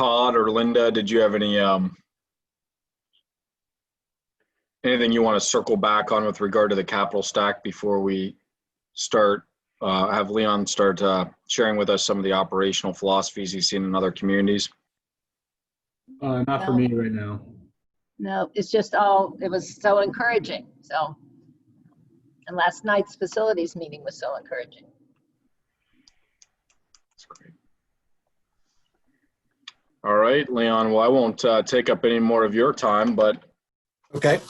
Todd or Linda, did you have anything you want to circle back on with regard to the capital stack before we start, have Leon start sharing with us some of the operational philosophies he's seen in other communities? Not for me right now. No, it's just it was so encouraging. So, and last night's facilities meeting was so encouraging. That's great. All right, Leon, well, I won't take up any more of your time, but. Okay.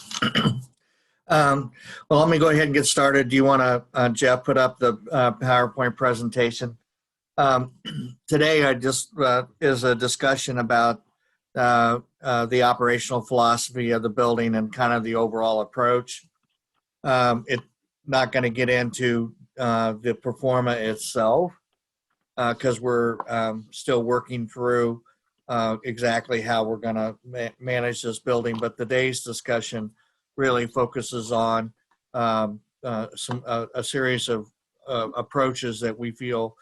Well, let me go ahead and get started. Do you want to, Jeff, put up the PowerPoint presentation? Today, I just is a discussion about the operational philosophy of the building and kind of the overall approach. It's not going to get into the pro forma itself because we're still working through exactly how we're going to manage this building. But today's discussion really focuses on a series of approaches that we feel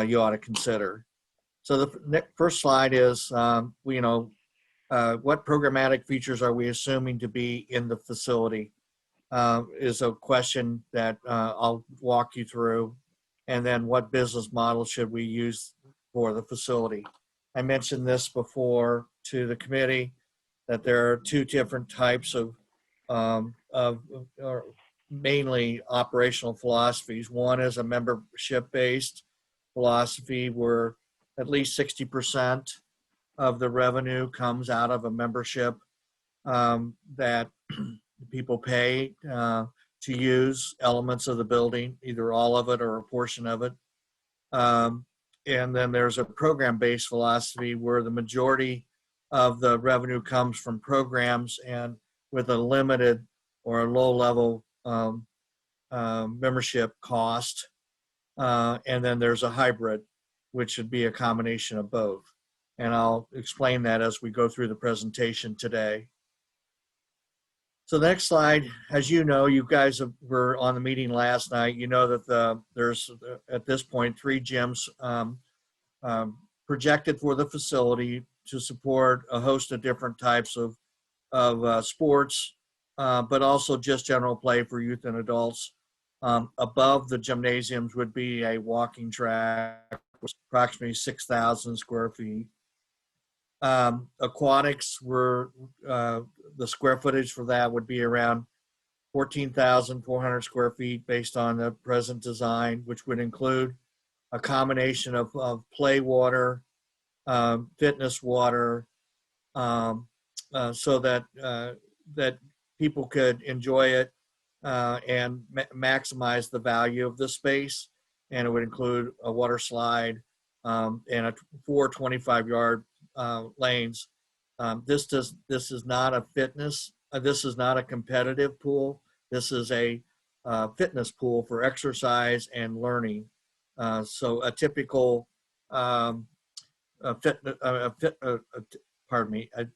you ought to consider. So the first slide is, what programmatic features are we assuming to be in the facility is a question that I'll walk you through. And then what business model should we use for the facility? I mentioned this before to the committee that there are two different types of mainly operational philosophies. One is a membership-based philosophy where at least 60% of the revenue comes out of a membership that people pay to use elements of the building, either all of it or a portion of it. And then there's a program-based philosophy where the majority of the revenue comes from programs and with a limited or a low-level membership cost. And then there's a hybrid, which should be a combination of both. And I'll explain that as we go through the presentation today. So the next slide, as you know, you guys were on the meeting last night. You know that there's, at this point, 3 gyms projected for the facility to support a host of different types of sports, but also just general play for youth and adults. Above the gymnasiums would be a walking track, approximately 6,000 square feet. Aquatics were, the square footage for that would be around 14,400 square feet based on the present design, which would include a combination of play water, fitness water, so that that people could enjoy it and maximize the value of the space. And it would include a water slide and 4 25-yard lanes. This is not a fitness. This is not a competitive pool. This is a fitness pool for exercise and learning. So a typical a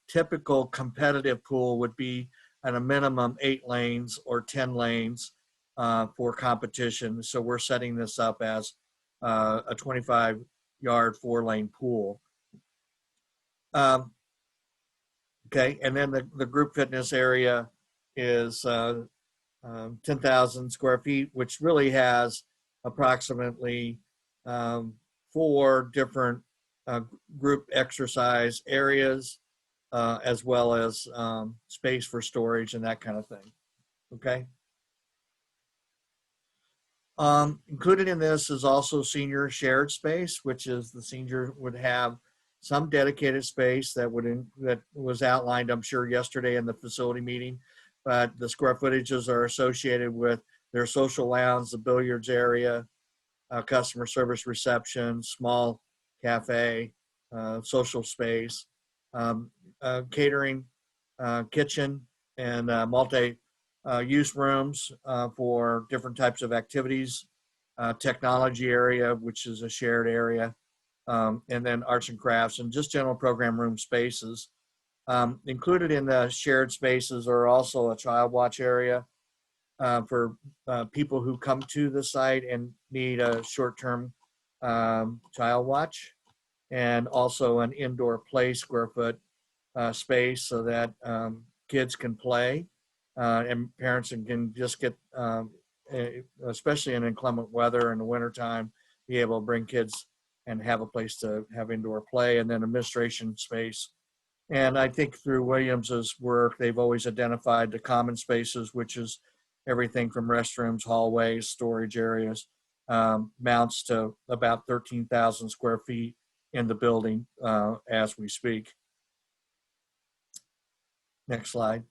typical competitive pool would be at a minimum 8 lanes or 10 lanes for competition. So we're setting this up as a 25-yard 4-lane pool. Okay, and then the group fitness area is 10,000 square feet, which really has approximately 4 different group exercise areas, as well as space for storage and that kind of thing. Okay. Included in this is also senior shared space, which is the senior would have some dedicated space that was outlined, I'm sure, yesterday in the facility meeting, but the square footages are associated with their social lounge, the billiards area, customer service reception, small cafe, social space, catering, kitchen, and multi-use rooms for different types of activities, technology area, which is a shared area, and then arts and crafts, and just general program room spaces. Included in the shared spaces are also a child watch area for people who come to the site and need a short-term child watch. and also an indoor play square foot space so that kids can play and parents can just get, especially in inclement weather in the wintertime, be able to bring kids and have a place to have indoor play, and then administration space. And I think through Williams's work, they've always identified the common spaces, which is everything from restrooms, hallways, storage areas, mounts to about 13,000 square feet in the building as we speak. Next slide.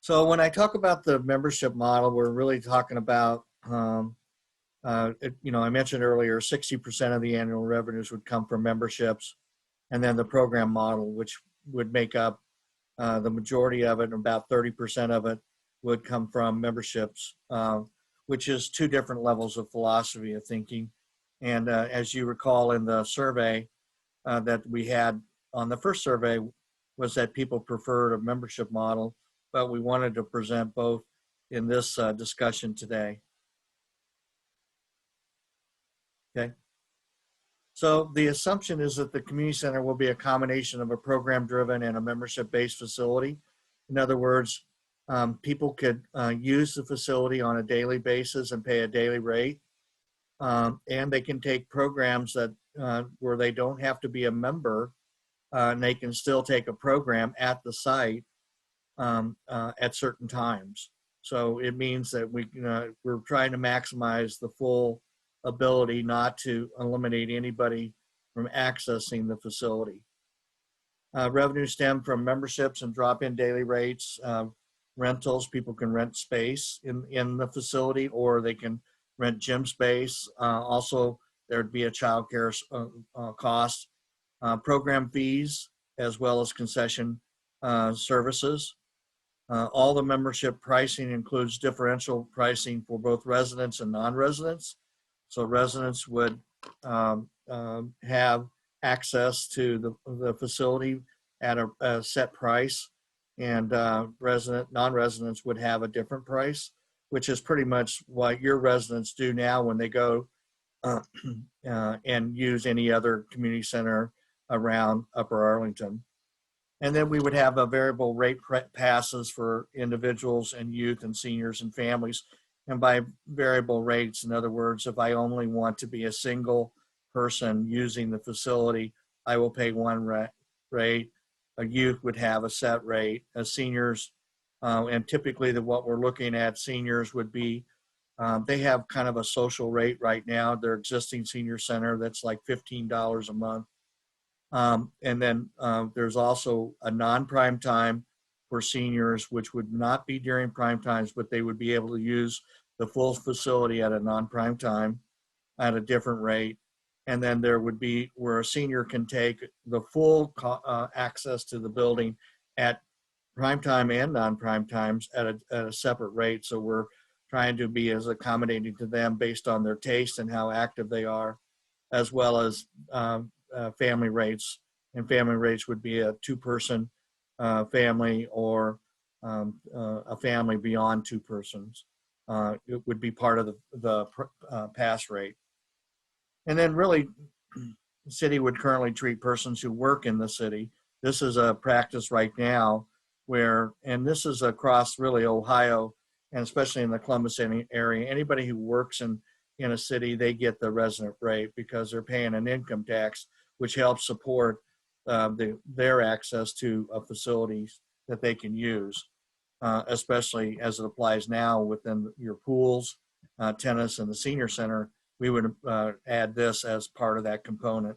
So when I talk about the membership model, we're really talking about, I mentioned earlier, 60% of the annual revenues would come from memberships, and then the program model, which would make up the majority of it, and about 30% of it would come from memberships, which is two different levels of philosophy of thinking. And as you recall in the survey that we had on the first survey, was that people preferred a membership model, but we wanted to present both in this discussion today. Okay. So the assumption is that the community center will be a combination of a program-driven and a membership-based facility. In other words, people could use the facility on a daily basis and pay a daily rate. And they can take programs that where they don't have to be a member, and they can still take a program at the site at certain times. So it means that we're trying to maximize the full ability not to eliminate anybody from accessing the facility. Revenue stem from memberships and drop-in daily rates. Rentals, people can rent space in the facility, or they can rent gym space. Also, there'd be a child care cost. Program fees, as well as concession services. All the membership pricing includes differential pricing for both residents and non-residents. So residents would have access to the facility at a set price, and non-residents would have a different price, which is pretty much what your residents do now when they go and use any other community center around Upper Arlington. And then we would have a variable rate passes for individuals and youth and seniors and families. And by variable rates, in other words, if I only want to be a single person using the facility, I will pay one rate. A youth would have a set rate. As seniors, and typically what we're looking at, seniors would be, they have kind of a social rate right now. Their existing senior center, that's like $15 a month. And then there's also a non-prime time for seniors, which would not be during prime times, but they would be able to use the full facility at a non-prime time at a different rate. And then there would be where a senior can take the full access to the building at prime time and non-prime times at a separate rate. So we're trying to be as accommodating to them based on their taste and how active they are, as well as family rates. And family rates would be a two-person family or a family beyond two persons. It would be part of the pass rate. And then really, the city would currently treat persons who work in the city. This is a practice right now where, and this is across really Ohio, and especially in the Columbus area, anybody who works in a city, they get the resident rate because they're paying an income tax, which helps support their access to facilities that they can use, especially as it applies now within your pools, tennis, and the senior center. We would add this as part of that component.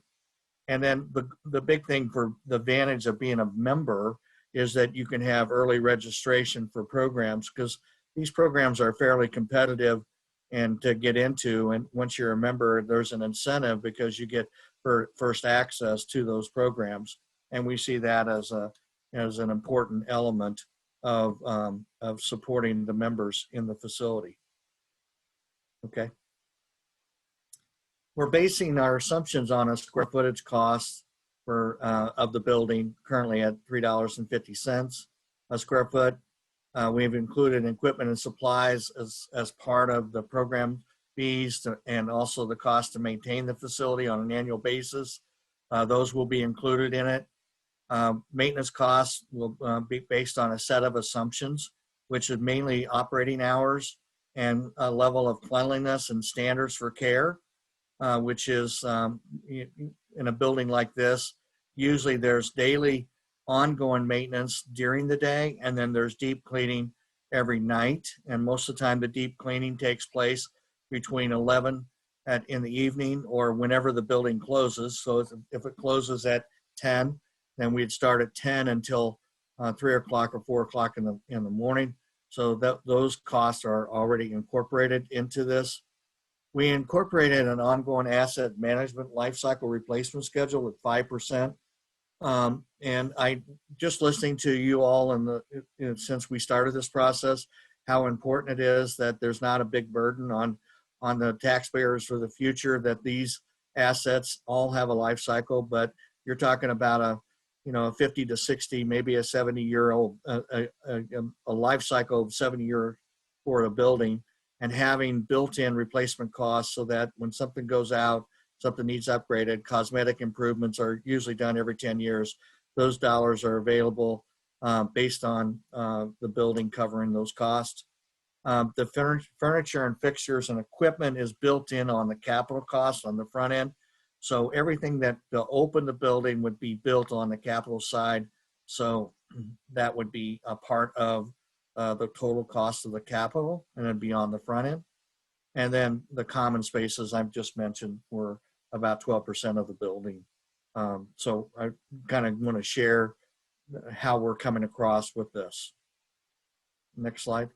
And then the big thing for the advantage of being a member is that you can have early registration for programs, because these programs are fairly competitive and to get into. And once you're a member, there's an incentive because you get first access to those programs. And we see that as an important element of supporting the members in the facility. Okay. We're basing our assumptions on a square footage cost of the building currently at $3.50 a square foot. We've included equipment and supplies as part of the program fees and also the cost to maintain the facility on an annual basis. Those will be included in it. Maintenance costs will be based on a set of assumptions, which is mainly operating hours and a level of cleanliness and standards for care, which is in a building like this, usually there's daily ongoing maintenance during the day, and then there's deep cleaning every night. And most of the time, the deep cleaning takes place between 11 in the evening or whenever the building closes. So if it closes at 10, then we'd start at 10 until 3 o'clock or 4 o'clock in the morning. So those costs are already incorporated into this. We incorporated an ongoing asset management lifecycle replacement schedule at 5%. And I just listening to you all since we started this process, how important it is that there's not a big burden on the taxpayers for the future, that these assets all have a life cycle, but you're talking about a 50 to 60, maybe a 70-year-old, a life cycle of 70-year for a building, and having built-in replacement costs so that when something goes out, something needs upgraded, cosmetic improvements are usually done every 10 years. Those dollars are available based on the building covering those costs. The furniture and fixtures and equipment is built in on the capital costs on the front end. So everything that to open the building would be built on the capital side. So that would be a part of the total cost of the capital, and it'd be on the front end. And then the common spaces I've just mentioned were about 12% of the building. So I kind of want to share how we're coming across with this. Next slide.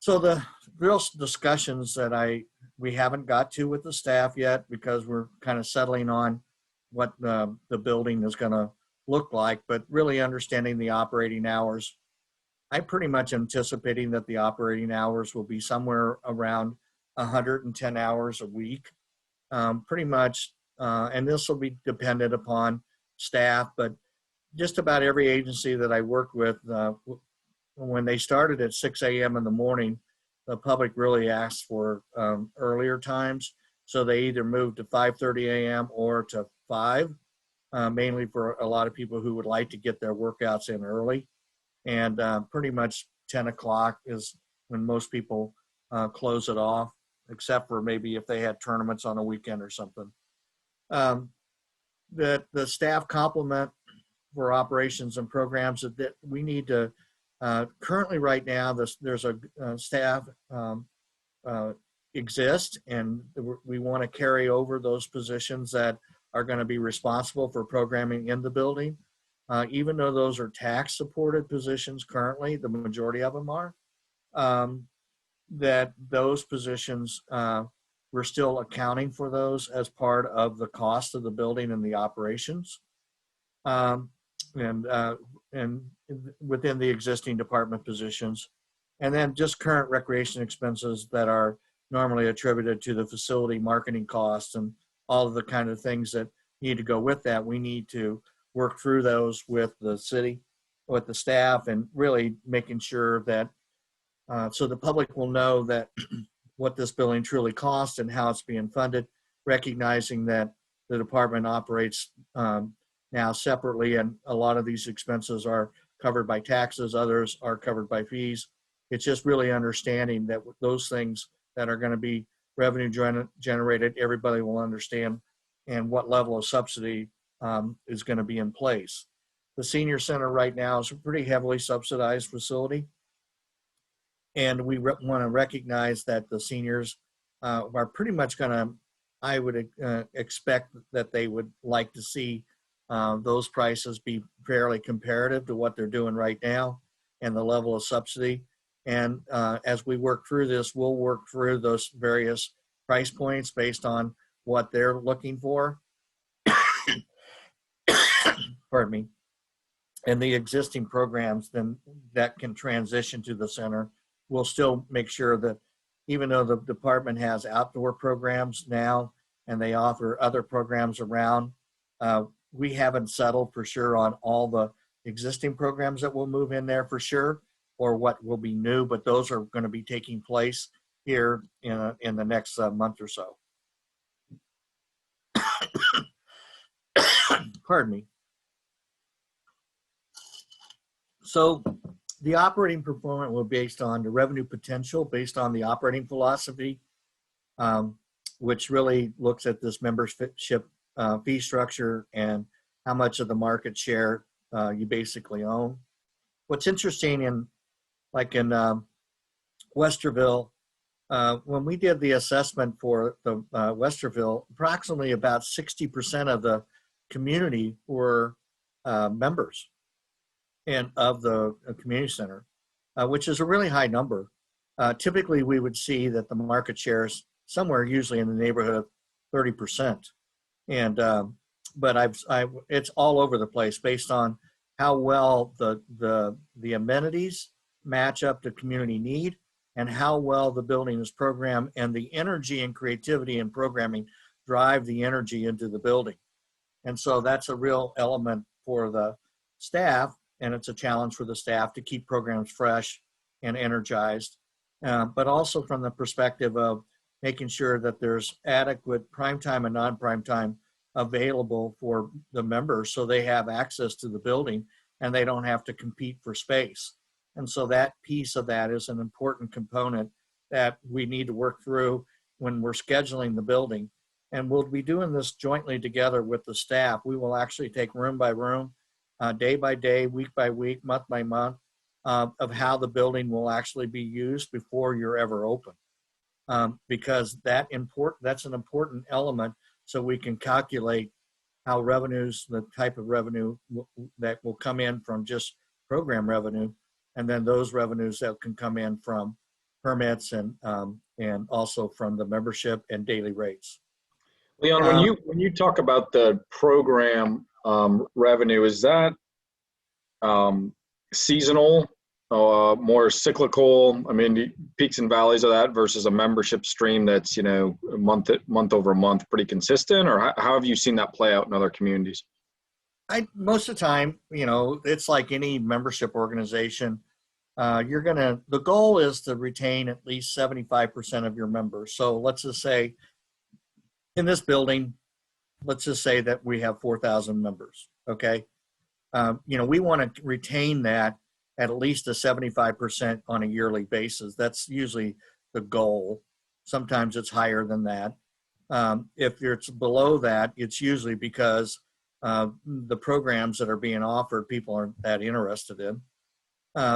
So the real discussions that we haven't got to with the staff yet, because we're kind of settling on what the building is going to look like, but really understanding the operating hours. I'm pretty much anticipating that the operating hours will be somewhere around 110 hours a week, pretty much. And this will be dependent upon staff, but just about every agency that I work with, when they started at 6 a.m. in the morning, the public really asked for earlier times. So they either moved to 5:30 a.m. or to 5, mainly for a lot of people who would like to get their workouts in early. And pretty much 10 o'clock is when most people close it off, except for maybe if they had tournaments on a weekend or something. The staff complement for operations and programs that we need to, currently right now, there's a staff exist, and we want to carry over those positions that are going to be responsible for programming in the building. Even though those are tax supported positions currently, the majority of them are, that those positions, we're still accounting for those as part of the cost of the building and the operations. And within the existing department positions. And then just current recreation expenses that are normally attributed to the facility marketing costs and all of the kind of things that need to go with that. We need to work through those with the city, with the staff, and really making sure that so the public will know that what this building truly costs and how it's being funded, recognizing that the department operates now separately, and a lot of these expenses are covered by taxes, others are covered by fees. It's just really understanding that those things that are going to be revenue generated, everybody will understand, and what level of subsidy is going to be in place. The senior center right now is a pretty heavily subsidized facility, and we want to recognize that the seniors are pretty much going to, I would expect that they would like to see those prices be fairly comparative to what they're doing right now and the level of subsidy. And as we work through this, we'll work through those various price points based on what they're looking for. Pardon me. And the existing programs then that can transition to the center, we'll still make sure that even though the department has outdoor programs now and they offer other programs around, we haven't settled for sure on all the existing programs that will move in there for sure, or what will be new, but those are going to be taking place here in the next month or so. Pardon me. So the operating performance will be based on the revenue potential, based on the operating philosophy, which really looks at this membership fee structure and how much of the market share you basically own. What's interesting in Westerville, when we did the assessment for the Westerville, approximately about 60% of the community were members and of the community center, which is a really high number. Typically, we would see that the market share is somewhere usually in the neighborhood of 30%. And but it's all over the place based on how well the amenities match up to community need and how well the building is programmed, and the energy and creativity and programming drive the energy into the building. And so that's a real element for the staff, and it's a challenge for the staff to keep programs fresh and energized, but also from the perspective of making sure that there's adequate prime time and non-prime time available for the members so they have access to the building and they don't have to compete for space. And so that piece of that is an important component that we need to work through when we're scheduling the building. And we'll be doing this jointly together with the staff. We will actually take room by room, day by day, week by week, month by month, of how the building will actually be used before you're ever open. Because that's an important element so we can calculate how revenues, the type of revenue that will come in from just program revenue, and then those revenues that can come in from permits and also from the membership and daily rates. Leon, when you talk about the program revenue, is that seasonal, more cyclical? I mean, peaks and valleys of that versus a membership stream that's, month over month pretty consistent, or how have you seen that play out in other communities? Most of the time, it's like any membership organization. The goal is to retain at least 75% of your members. So let's just say in this building, let's just say that we have 4,000 members. Okay. We want to retain that at least a 75% on a yearly basis. That's usually the goal. Sometimes it's higher than that. If it's below that, it's usually because the programs that are being offered, people aren't that interested in.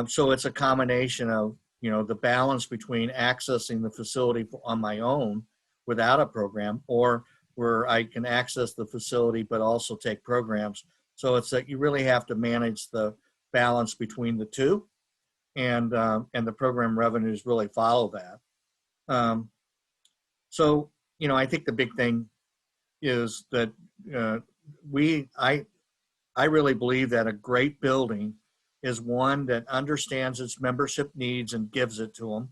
So it's a combination of, the balance between accessing the facility on my own without a program, or where I can access the facility but also take programs. So it's that you really have to manage the balance between the two, and the program revenues really follow that. So, I think the big thing is that I really believe that a great building is one that understands its membership needs and gives it to them,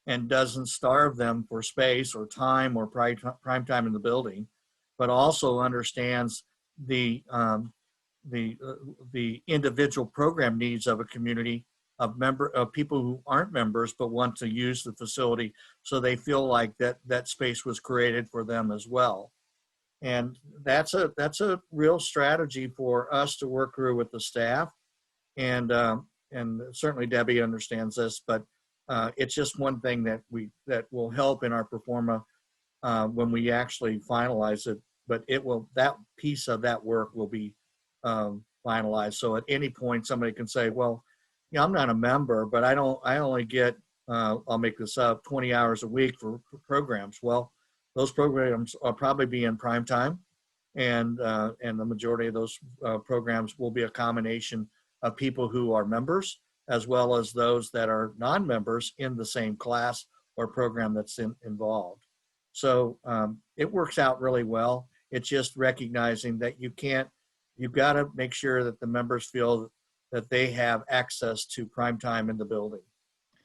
and doesn't starve them for space or time or prime time in the building, but also understands the individual program needs of a community of people who aren't members but want to use the facility, so they feel like that space was created for them as well. And that's a real strategy for us to work through with the staff, and certainly Debbie understands this, but it's just one thing that will help in our pro forma when we actually finalize it. But that piece of that work will be finalized. So at any point, somebody can say, well, I'm not a member, but I only get, I'll make this up, 20 hours a week for programs. Well, those programs will probably be in prime time, and the majority of those programs will be a combination of people who are members, as well as those that are non-members in the same class or program that's involved. So it works out really well. It's just recognizing that you've got to make sure that the members feel that they have access to prime time in the building.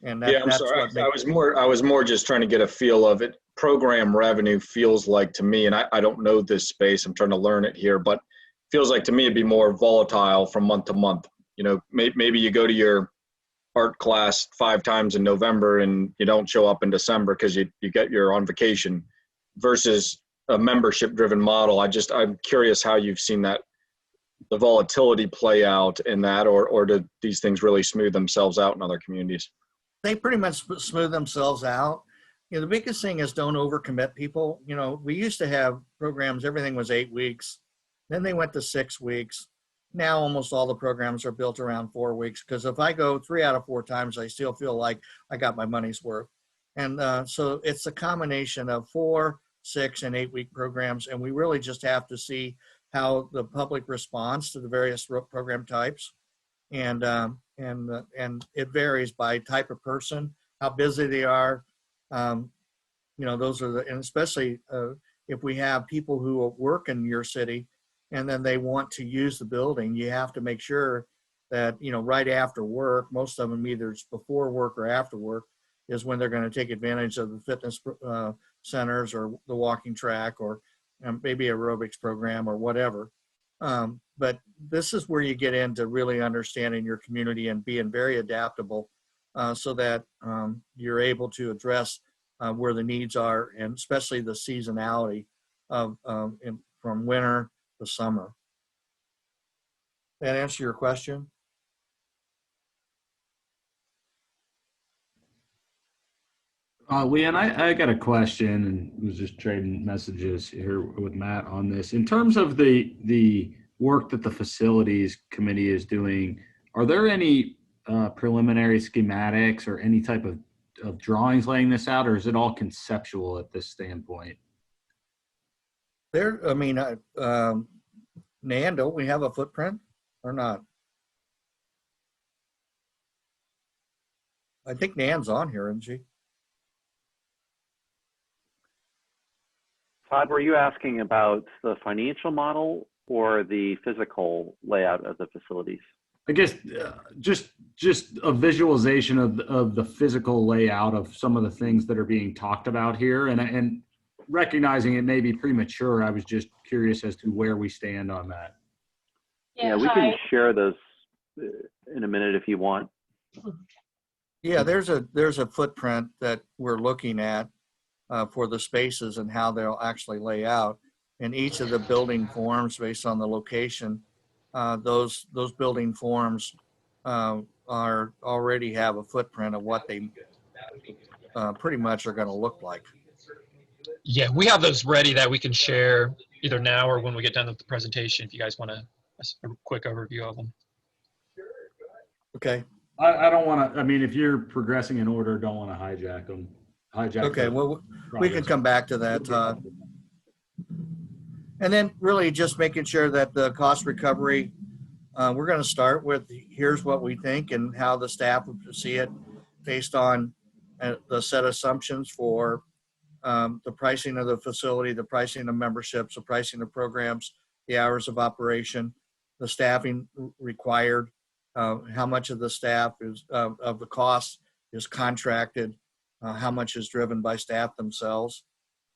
And I'm sorry. I was more just trying to get a feel of it. Program revenue feels like to me, and I don't know this space, I'm trying to learn it here, but feels like to me it'd be more volatile from month to month. Maybe you go to your art class 5 times in November and you don't show up in December because you you're on vacation, versus a membership driven model. I'm curious how you've seen that, the volatility play out in that, or do these things really smooth themselves out in other communities? They pretty much smooth themselves out. You know, the biggest thing is don't overcommit people. You know, we used to have programs, everything was 8 weeks. Then they went to 6 weeks. Now almost all the programs are built around 4 weeks, because if I go 3 out of 4 times, I still feel like I got my money's worth. And so it's a combination of 4, 6, and 8 week programs. And we really just have to see how the public responds to the various program types. And it varies by type of person, how busy they are. You know, those are and especially if we have people who work in your city and then they want to use the building, you have to make sure that, you know, right after work, most of them either it's before work or after work, is when they're going to take advantage of the fitness centers or the walking track, or maybe aerobics program or whatever. But this is where you get into really understanding your community and being very adaptable, so that you're able to address where the needs are, and especially the seasonality of from winter to summer. That answer your question? Leanne, I got a question, and was just trading messages here with Matt on this. In terms of the work that the facilities committee is doing, are there any preliminary schematics or any type of drawings laying this out, or is it all conceptual at this standpoint? There, I mean, Nan, don't we have a footprint or not? I think Nan's on here, isn't she? Todd, were you asking about the financial model or the physical layout of the facilities? I guess just a visualization of the physical layout of some of the things that are being talked about here, and recognizing it may be premature, I was just curious as to where we stand on that. Yeah, we can share those in a minute if you want. Yeah, there's a footprint that we're looking at for the spaces and how they'll actually lay out. And each of the building forms, based on the location, those building forms are already have a footprint of what they pretty much are going to look like. Yeah, we have those ready that we can share either now or when we get done with the presentation, if you guys want a quick overview of them. Okay. I don't want to, I mean, if you're progressing in order, don't want to hijack them. Okay, well, we can come back to that, Todd. And then really just making sure that the cost recovery, we're going to start with here's what we think and how the staff would see it based on the set assumptions for the pricing of the facility, the pricing of memberships, the pricing of programs, the hours of operation, the staffing required, how much of the staff is of the cost is contracted, how much is driven by staff themselves.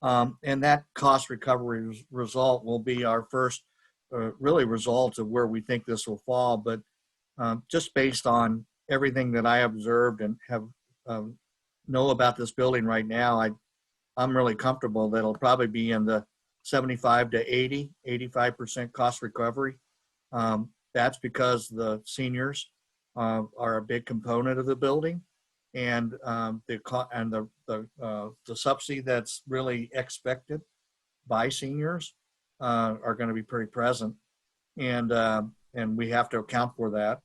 And that cost recovery result will be our first really result of where we think this will fall. But just based on everything that I observed and have know about this building right now, I'm really comfortable that it'll probably be in the 75 to 80, 85% cost recovery. That's because the seniors are a big component of the building, and the subsidy that's really expected by seniors are going to be pretty present, and we have to account for that.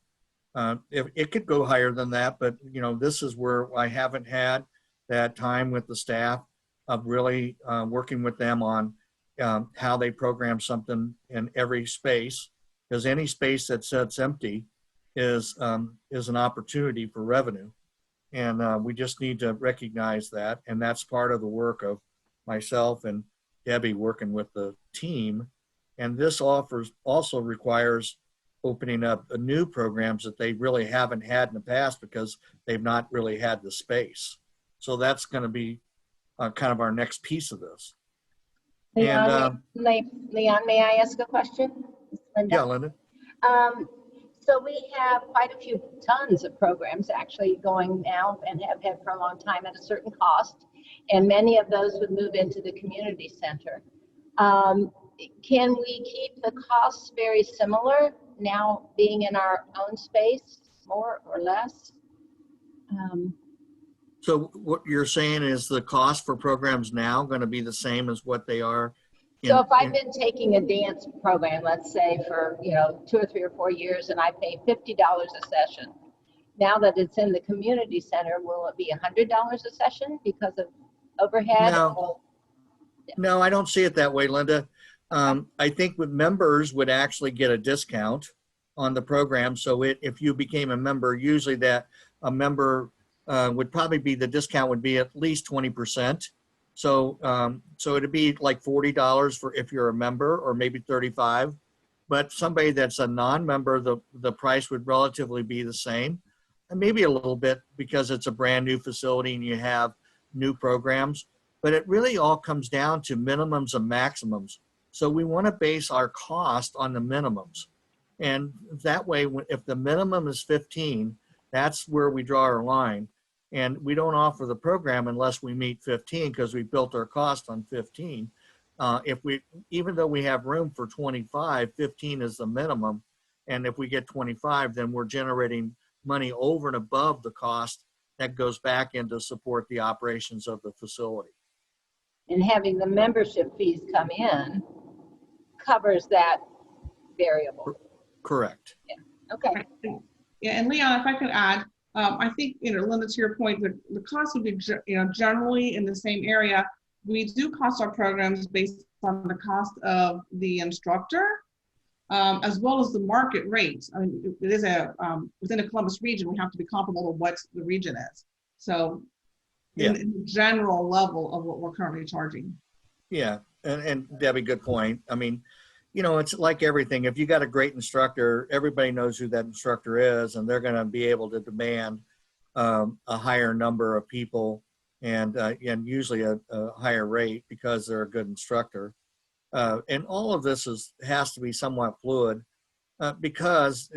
If it could go higher than that, but you know, this is where I haven't had that time with the staff of really working with them on how they program something in every space, because any space that sits empty is an opportunity for revenue. And we just need to recognize that. And that's part of the work of myself and Debbie working with the team. And this also requires opening up new programs that they really haven't had in the past because they've not really had the space. So that's going to be kind of our next piece of this. Leon, may I ask a question? Linda? Yeah, Linda. So we have quite a few tons of programs actually going now and have had for a long time at a certain cost. And many of those would move into the community center. Can we keep the costs very similar now being in our own space, more or less? So what you're saying is the cost for programs now going to be the same as what they are? So if I've been taking a dance program, let's say for, 2 or 3 or 4 years, and I pay $50 a session, now that it's in the community center, will it be $100 a session because of overhead? No, I don't see it that way, Linda. I think with members would actually get a discount on the program. So if you became a member, usually that a member would probably be, the discount would be at least 20%. So it'd be like $40 for if you're a member, or maybe $35. But somebody that's a non-member, the price would relatively be the same, and maybe a little bit because it's a brand new facility and you have new programs. But it really all comes down to minimums and maximums. So we want to base our cost on the minimums. And that way, if the minimum is 15, that's where we draw our line. And we don't offer the program unless we meet 15 because we built our cost on 15. Even though we have room for 25, 15 is the minimum. And if we get 25, then we're generating money over and above the cost that goes back in to support the operations of the facility. And having the membership fees come in covers that variable. Correct. Yeah. Okay. Yeah, and Leon, if I could add, I think, Linda, to your point, the cost would be, generally in the same area. We do cost our programs based on the cost of the instructor, as well as the market rate. I mean, it is within the Columbus region, we have to be comparable to what the region is. So in the general level of what we're currently charging. Yeah, and Debbie, good point. I mean, it's like everything. If you got a great instructor, everybody knows who that instructor is, and they're going to be able to demand a higher number of people and usually a higher rate because they're a good instructor. And all of this has to be somewhat fluid because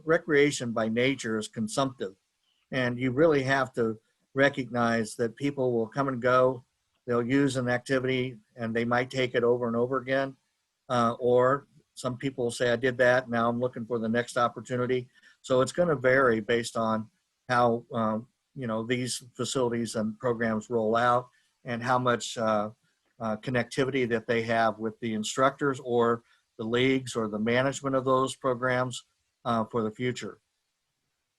recreation by nature is consumptive, and you really have to recognize that people will come and go. They'll use an activity and they might take it over and over again. Or some people will say, I did that, now I'm looking for the next opportunity. So it's going to vary based on how, these facilities and programs roll out and how much connectivity that they have with the instructors or the leagues or the management of those programs for the future.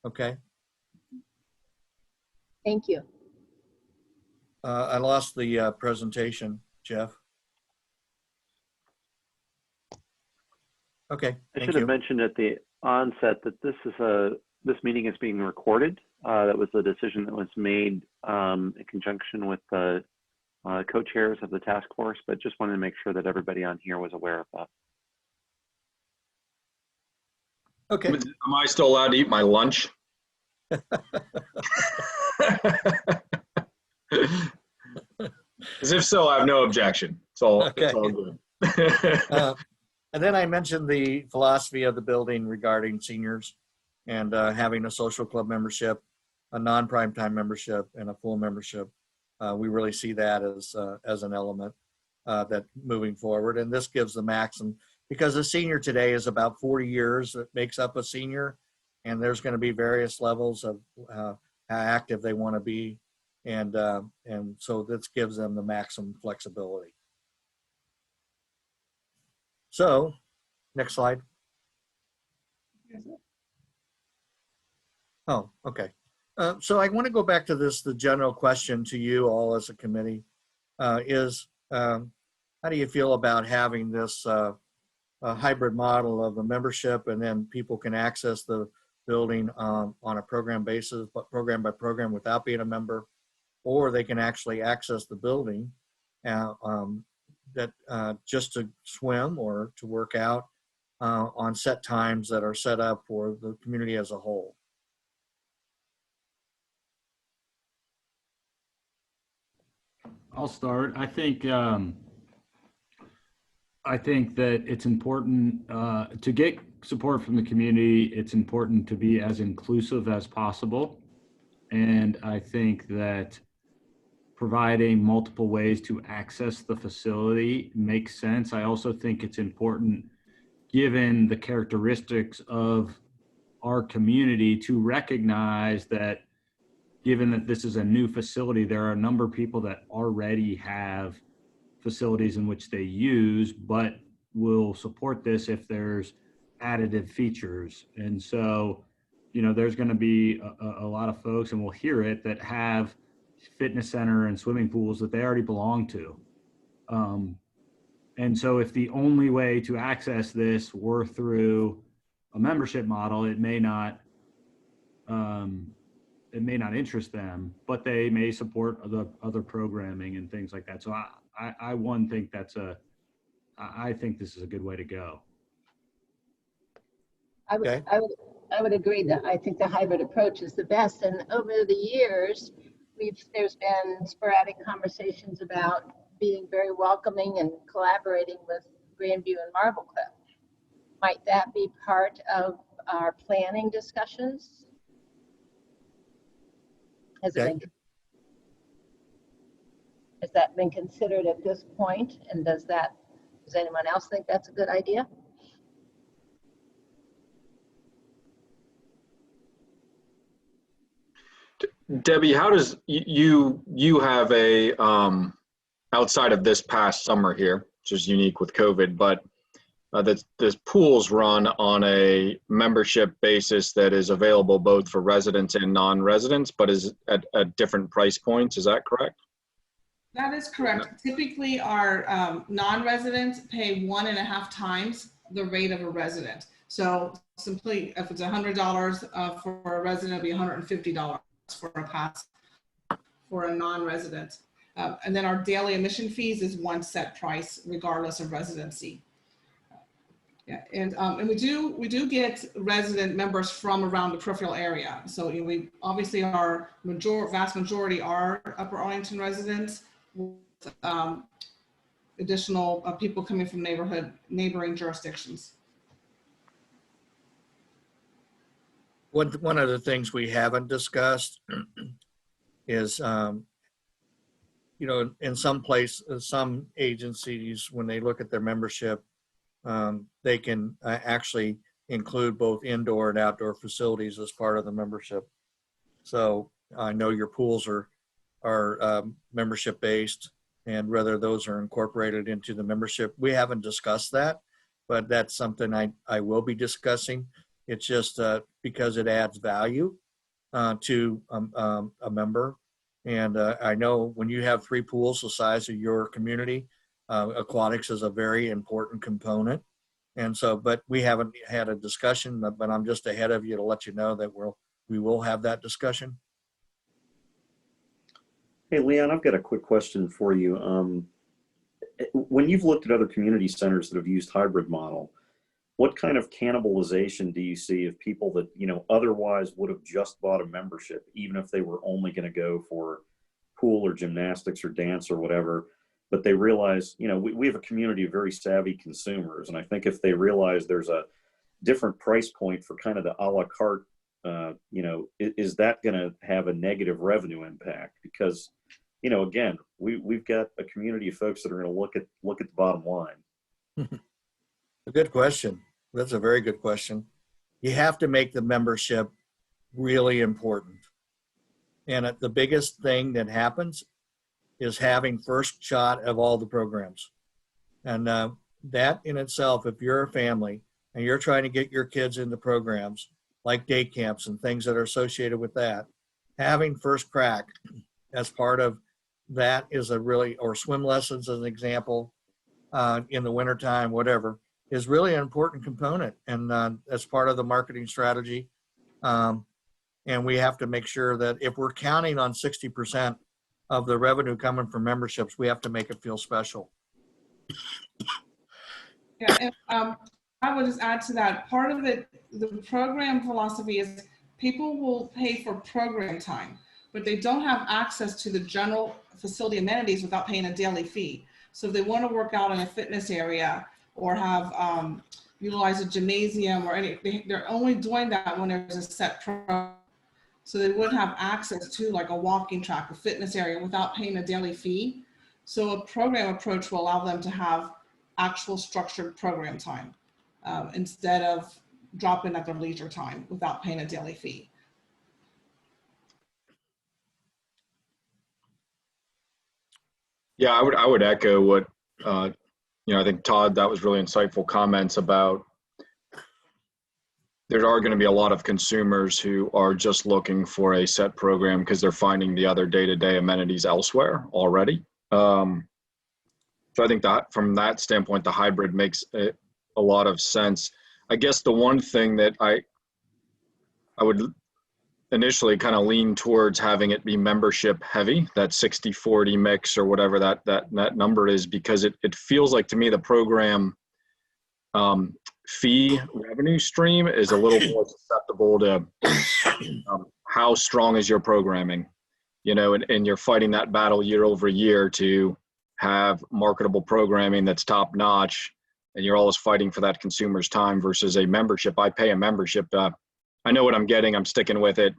Okay. Thank you. I lost the presentation, Jeff. Okay, I thank should you. have mentioned at the onset that this meeting is being recorded. That was the decision that was made in conjunction with the co-chairs of the task force, but just wanted to make sure that everybody on here was aware of that. Okay. Am I still allowed to eat my lunch? As if so, I have no objection. It's all good. And then I mentioned the philosophy of the building regarding seniors and having a social club membership, a non-prime time membership, and a full membership. We really see that as an element that moving forward. And this gives the maximum, because a senior today is about 40 years that makes up a senior, and there's going to be various levels of how active they want to be. And so this gives them the maximum flexibility. So, next slide. Oh, okay. So I want to go back to the general question to you all as a committee is how do you feel about having this hybrid model of a membership, and then people can access the building on a program basis, but program by program without being a member, or they can actually access the building just to swim or to work out on set times that are set up for the community as a whole. I'll start. I think I think that it's important to get support from the community. It's important to be as inclusive as possible. And I think that providing multiple ways to access the facility makes sense. I also think it's important, given the characteristics of our community, to recognize that given that this is a new facility, there are a number of people that already have facilities in which they use, but will support this if there's additive features. And so, you know, there's going to be a lot of folks, and we'll hear it, that have fitness center and swimming pools that they already belong to. And so if the only way to access this were through a membership model, it may not interest them, but they may support other programming and things like that. So I think this is a good way to go. I would agree that I think the hybrid approach is the best. And over the years, there's been sporadic conversations about being very welcoming and collaborating with Grandview and Marble Cliff. Might that be part of our planning discussions? Has that been considered at this point? And does anyone else think that's a good idea? Debbie, how does you have a outside of this past summer here, which is unique with COVID, but this pool's run on a membership basis that is available both for residents and non-residents, but is at different price points. Is that correct? That is correct. Typically, our non-residents pay 1.5 times the rate of a resident. So simply, if it's $100 for a resident, it'll be $150 for a pass for a non-resident. And then our daily admission fees is one set price regardless of residency. Yeah, and we do get resident members from around the peripheral area. So we obviously our vast majority are Upper Arlington residents, with additional people coming from neighboring jurisdictions. One of the things we haven't discussed is, you know, in some agencies, when they look at their membership, they can actually include both indoor and outdoor facilities as part of the membership. So I know your pools are membership based, and whether those are incorporated into the membership. We haven't discussed that, but that's something I will be discussing. It's just because it adds value to a member. And I know when you have 3 pools the size of your community, aquatics is a very important component. And so, but we haven't had a discussion, but I'm just ahead of you to let you know that we will have that discussion. Hey, Leon, I've got a quick question for you. When you've looked at other community centers that have used hybrid model, what kind of cannibalization do you see of people that, you know, otherwise would have just bought a membership, even if they were only going to go for pool or gymnastics or dance or whatever, but they realize, you know, we have a community of very savvy consumers. And I think if they realize there's a different price point for kind of the a la carte, you know, is that going to have a negative revenue impact? Because, you know, again, we've got a community of folks that are going to look at the bottom line. A good question. That's a very good question. You have to make the membership really important. And the biggest thing that happens is having first shot of all the programs. And that in itself, if you're a family and you're trying to get your kids into programs like day camps and things that are associated with that, having first crack as part of that is or swim lessons as an example, in the wintertime, whatever, is really an important component. And as part of the marketing strategy. And we have to make sure that if we're counting on 60% of the revenue coming from memberships, we have to make it feel special. Yeah, and I would just add to that, part of it, the program philosophy is people will pay for program time, but they don't have access to the general facility amenities without paying a daily fee. So if they want to work out in a fitness area, or have utilize a gymnasium or they're only doing that when there's a set program. So they would have access to like a walking track, a fitness area without paying a daily fee. So a program approach will allow them to have actual structured program time instead of dropping at their leisure time without paying a daily fee. Yeah, I would echo what, I think Todd, that was really insightful comments about there are going to be a lot of consumers who are just looking for a set program because they're finding the other day-to-day amenities elsewhere already. So I think that from that standpoint, the hybrid makes a lot of sense. I guess the one thing that I would initially kind of lean towards having it be membership heavy, that 60-40 mix or whatever that number is, because it feels like to me the program fee revenue stream is a little more susceptible to how strong is your programming, and you're fighting that battle year over year to have marketable programming that's top notch, and you're always fighting for that consumer's time versus a membership. I pay a membership. I know what I'm getting. I'm sticking with it.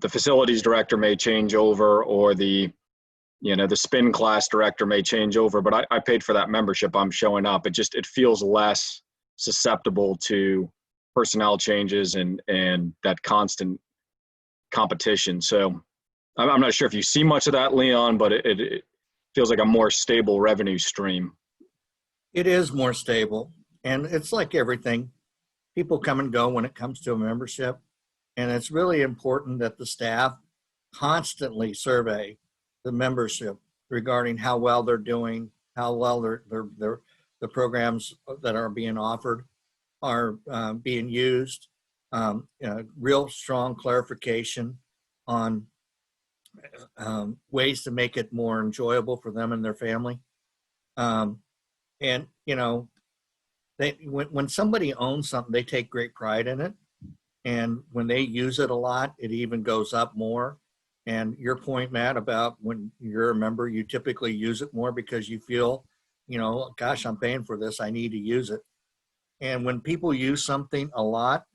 The facilities director may change over, or the spin class director may change over, but I paid for that membership. I'm showing up. It feels less susceptible to personnel changes and that constant competition. So I'm not sure if you see much of that, Leon, but it feels like a more stable revenue stream. It is more stable, and it's like everything. People come and go when it comes to a membership, and it's really important that the staff constantly survey the membership regarding how well they're doing, how well the programs that are being offered are being used. Real strong clarification on ways to make it more enjoyable for them and their family. And when somebody owns something, they take great pride in it. And when they use it a lot, it even goes up more. And your point, Matt, about when you're a member, you typically use it more because you feel, gosh, I'm paying for this, I need to use it. And when people use something a lot,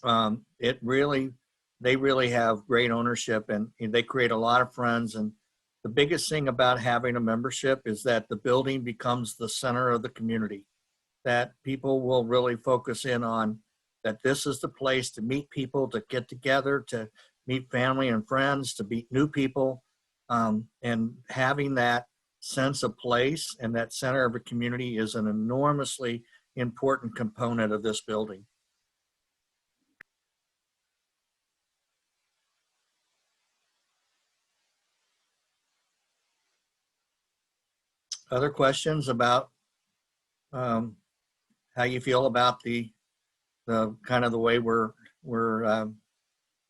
they really have great ownership, and they create a lot of friends. And the biggest thing about having a membership is that the building becomes the center of the community, that people will really focus in on, that this is the place to meet people, to get together, to meet family and friends, to meet new people. And having that sense of place and that center of a community is an enormously important component of this building. Other questions about how you feel about the kind of the way we're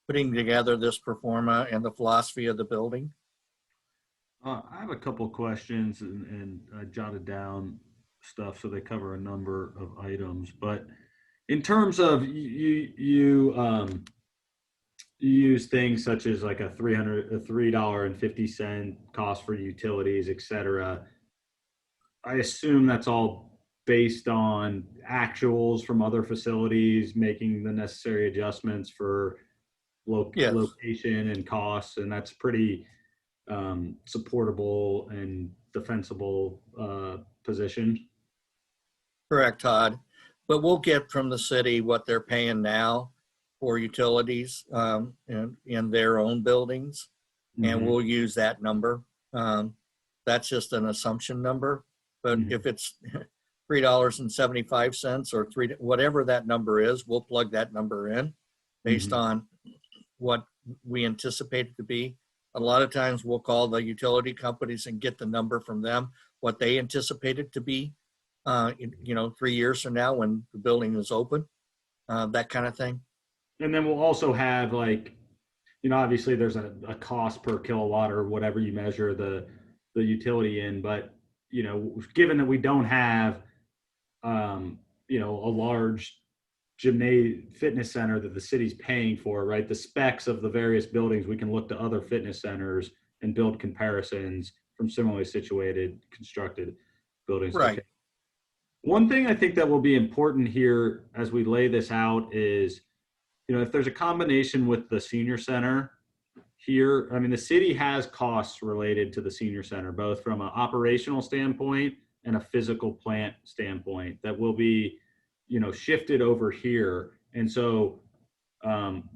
putting together this pro forma and the philosophy of the building? I have a couple questions, and I jotted down stuff so they cover a number of items. But in terms of you use things such as like a $3.50 cost for utilities, et cetera. I assume that's all based on actuals from other facilities, making the necessary adjustments for Yes. location and costs, and that's pretty supportable and defensible position. Correct, Todd. But we'll get from the city what they're paying now for utilities in their own buildings, and we'll use that number. That's just an assumption number, but if it's $3.75 or whatever that number is, we'll plug that number in based on what we anticipate it to be. A lot of times we'll call the utility companies and get the number from them, what they anticipate it to be, 3 years from now when the building is open, that kind of thing. And then we'll also have obviously there's a cost per kilowatt or whatever you measure the utility in, but, given that we don't have, a large fitness center that the city's paying for, right? The specs of the various buildings, we can look to other fitness centers and build comparisons from similarly situated, constructed buildings. Right. One thing I think that will be important here as we lay this out is, if there's a combination with the senior center here, I mean, the city has costs related to the senior center, both from an operational standpoint and a physical plant standpoint that will be, shifted over here. And so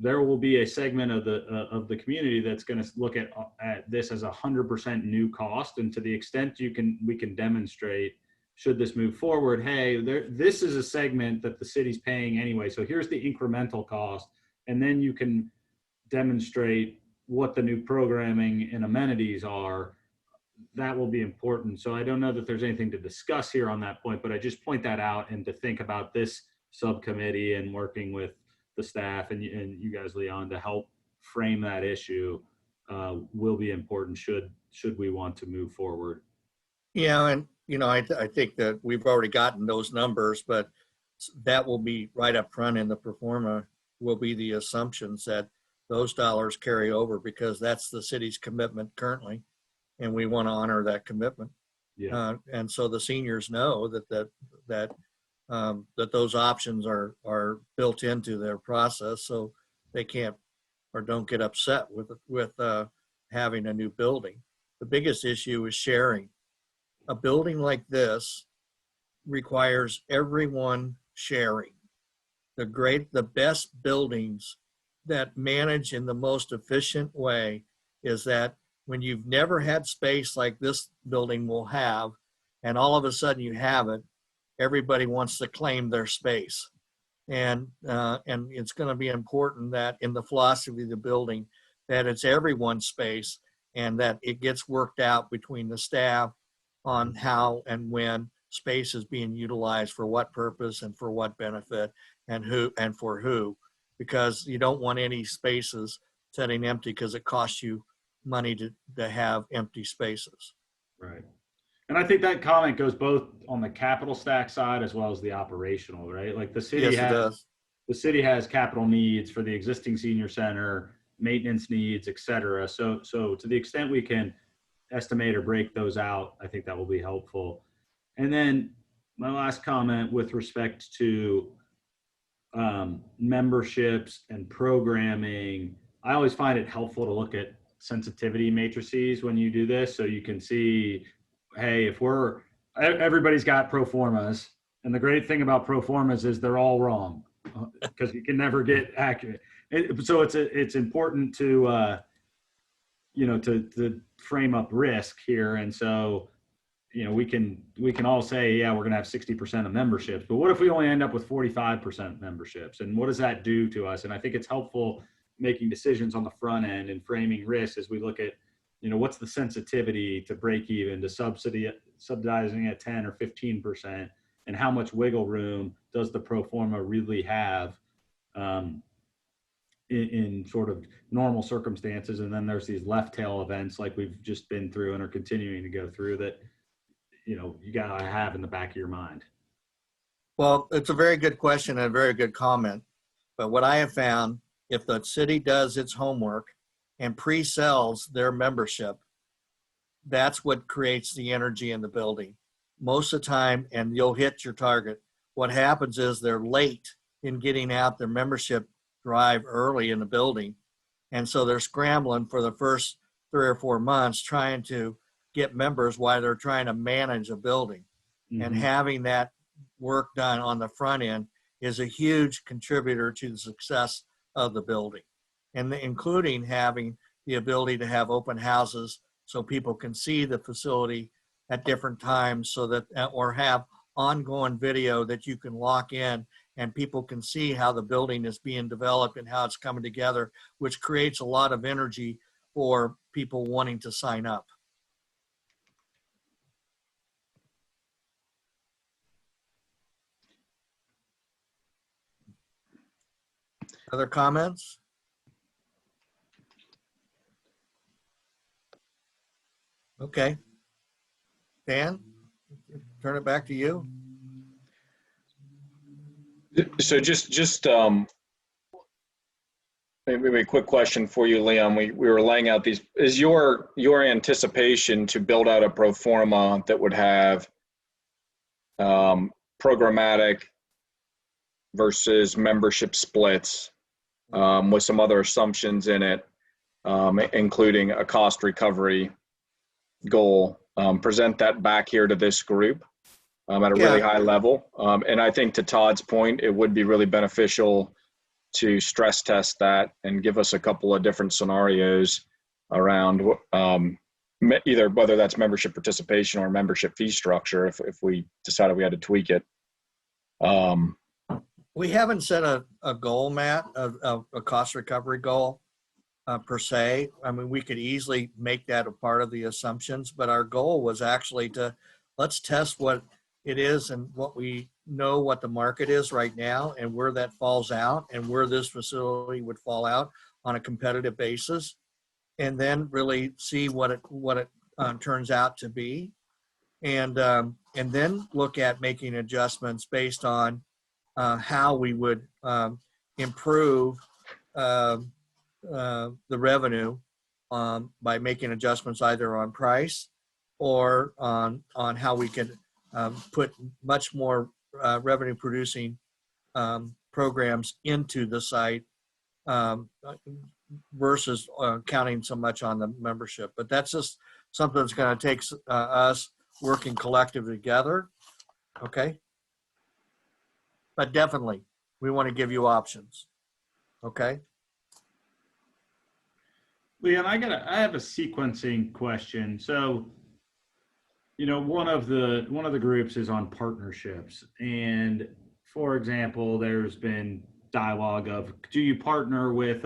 there will be a segment of the community that's going to look at this as 100% new cost. And to the extent we can demonstrate, should this move forward, hey, this is a segment that the city's paying anyway. So here's the incremental cost. And then you can demonstrate what the new programming and amenities are. That will be important. So I don't know that there's anything to discuss here on that point, but I just point that out and to think about this subcommittee and working with the staff and you guys, Leon, to help frame that issue will be important should we want to move forward. Yeah, and I think that we've already gotten those numbers, but that will be right up front in the pro forma will be the assumptions that those dollars carry over because that's the city's commitment currently, and we want to honor that commitment. Yeah. And so the seniors know that those options are built into their process, so they can't or don't get upset with having a new building. The biggest issue is sharing. A building like this requires everyone sharing. The best buildings that manage in the most efficient way is that when you've never had space like this building will have, and all of a sudden you have it, everybody wants to claim their space. And it's going to be important that in the philosophy of the building, that it's everyone's space and that it gets worked out between the staff on how and when space is being utilized for what purpose and for what benefit and who and for who, because you don't want any spaces sitting empty because it costs you money to have empty spaces. Right. And I think that comment goes both on the capital stack side as well as the operational, right? Like the city has capital needs for the existing senior center, maintenance needs, et cetera. So to the extent we can estimate or break those out, I think that will be helpful. And then my last comment with respect to memberships and programming, I always find it helpful to look at sensitivity matrices when you do this, so you can see, hey, if everybody's got pro formas, and the great thing about pro formas is they're all wrong because you can never get accurate. So it's important to to frame up risk here. And so, we can all say, yeah, we're going to have 60% of memberships, but what if we only end up with 45% memberships? And what does that do to us? And I think it's helpful making decisions on the front end and framing risk as we look at, what's the sensitivity to break even, to subsidizing at 10 or 15%, and how much wiggle room does the pro forma really have in sort of normal circumstances. And then there's these left tail events like we've just been through and are continuing to go through that, you gotta have in the back of your mind. Well, it's a very good question and a very good comment. But what I have found, if the city does its homework and pre-sells their membership, that's what creates the energy in the building. Most of the time, and you'll hit your target, what happens is they're late in getting out their membership drive early in the building. And so they're scrambling for the first 3 or 4 months trying to get members while they're trying to manage a building. Mm-hmm. And having that work done on the front end is a huge contributor to the success of the building, and including having the ability to have open houses so people can see the facility at different times, so that, or have ongoing video that you can lock in and people can see how the building is being developed and how it's coming together, which creates a lot of energy for people wanting to sign up. Other comments? Okay. Dan, turn it back to you. So just maybe a quick question for you, Leon. We were laying out these. Is your anticipation to build out a pro forma that would have programmatic versus membership splits, with some other assumptions in it, including a cost recovery goal. Present that back here to this group at a really high level. And I think to Todd's point, it would be really beneficial to stress test that and give us a couple of different scenarios around either whether that's membership participation or membership fee structure if we decided we had to tweak it. We haven't set a goal, Matt, a cost recovery goal per se. I mean, we could easily make that a part of the assumptions, but our goal was actually to let's test what it is and what we know what the market is right now and where that falls out and where this facility would fall out on a competitive basis, and then really see what it turns out to be, and then look at making adjustments based on how we would improve the revenue by making adjustments either on price or on how we could put much more revenue producing programs into the site versus counting so much on the membership. But that's just something that's going to take us working collectively together. Okay. But definitely, we want to give you options. Okay. Leon, I have a sequencing question. So, you know, one of the groups is on partnerships, and for example, there's been dialogue of, do you partner with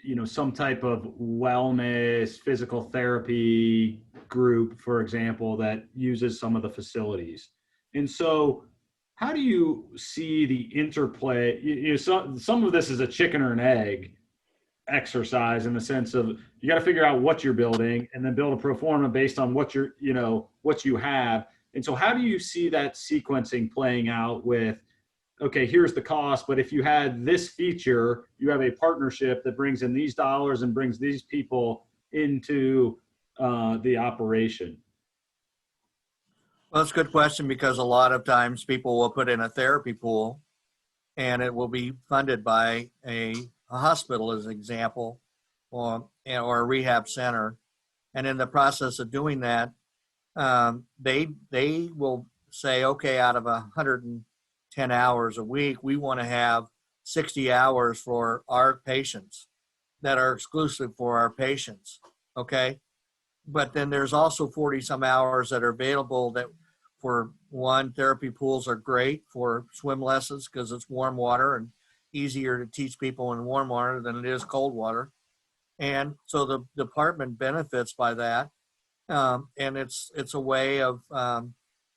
you know, some type of wellness, physical therapy group, for example, that uses some of the facilities. And so how do you see the interplay? Some of this is a chicken or an egg exercise in the sense of you got to figure out what you're building and then build a pro forma based on what what you have. And so how do you see that sequencing playing out with, okay, here's the cost, but if you had this feature, you have a partnership that brings in these dollars and brings these people into the operation? Well, that's a good question, because a lot of times people will put in a therapy pool and it will be funded by a hospital, as an example, or a rehab center. And in the process of doing that, they will say, okay, out of 110 hours a week, we want to have 60 hours for our patients that are exclusive for our patients. Okay. But then there's also 40 some hours that are available that for one, therapy pools are great for swim lessons because it's warm water and easier to teach people in warm water than it is cold water. And so the department benefits by that. And it's a way of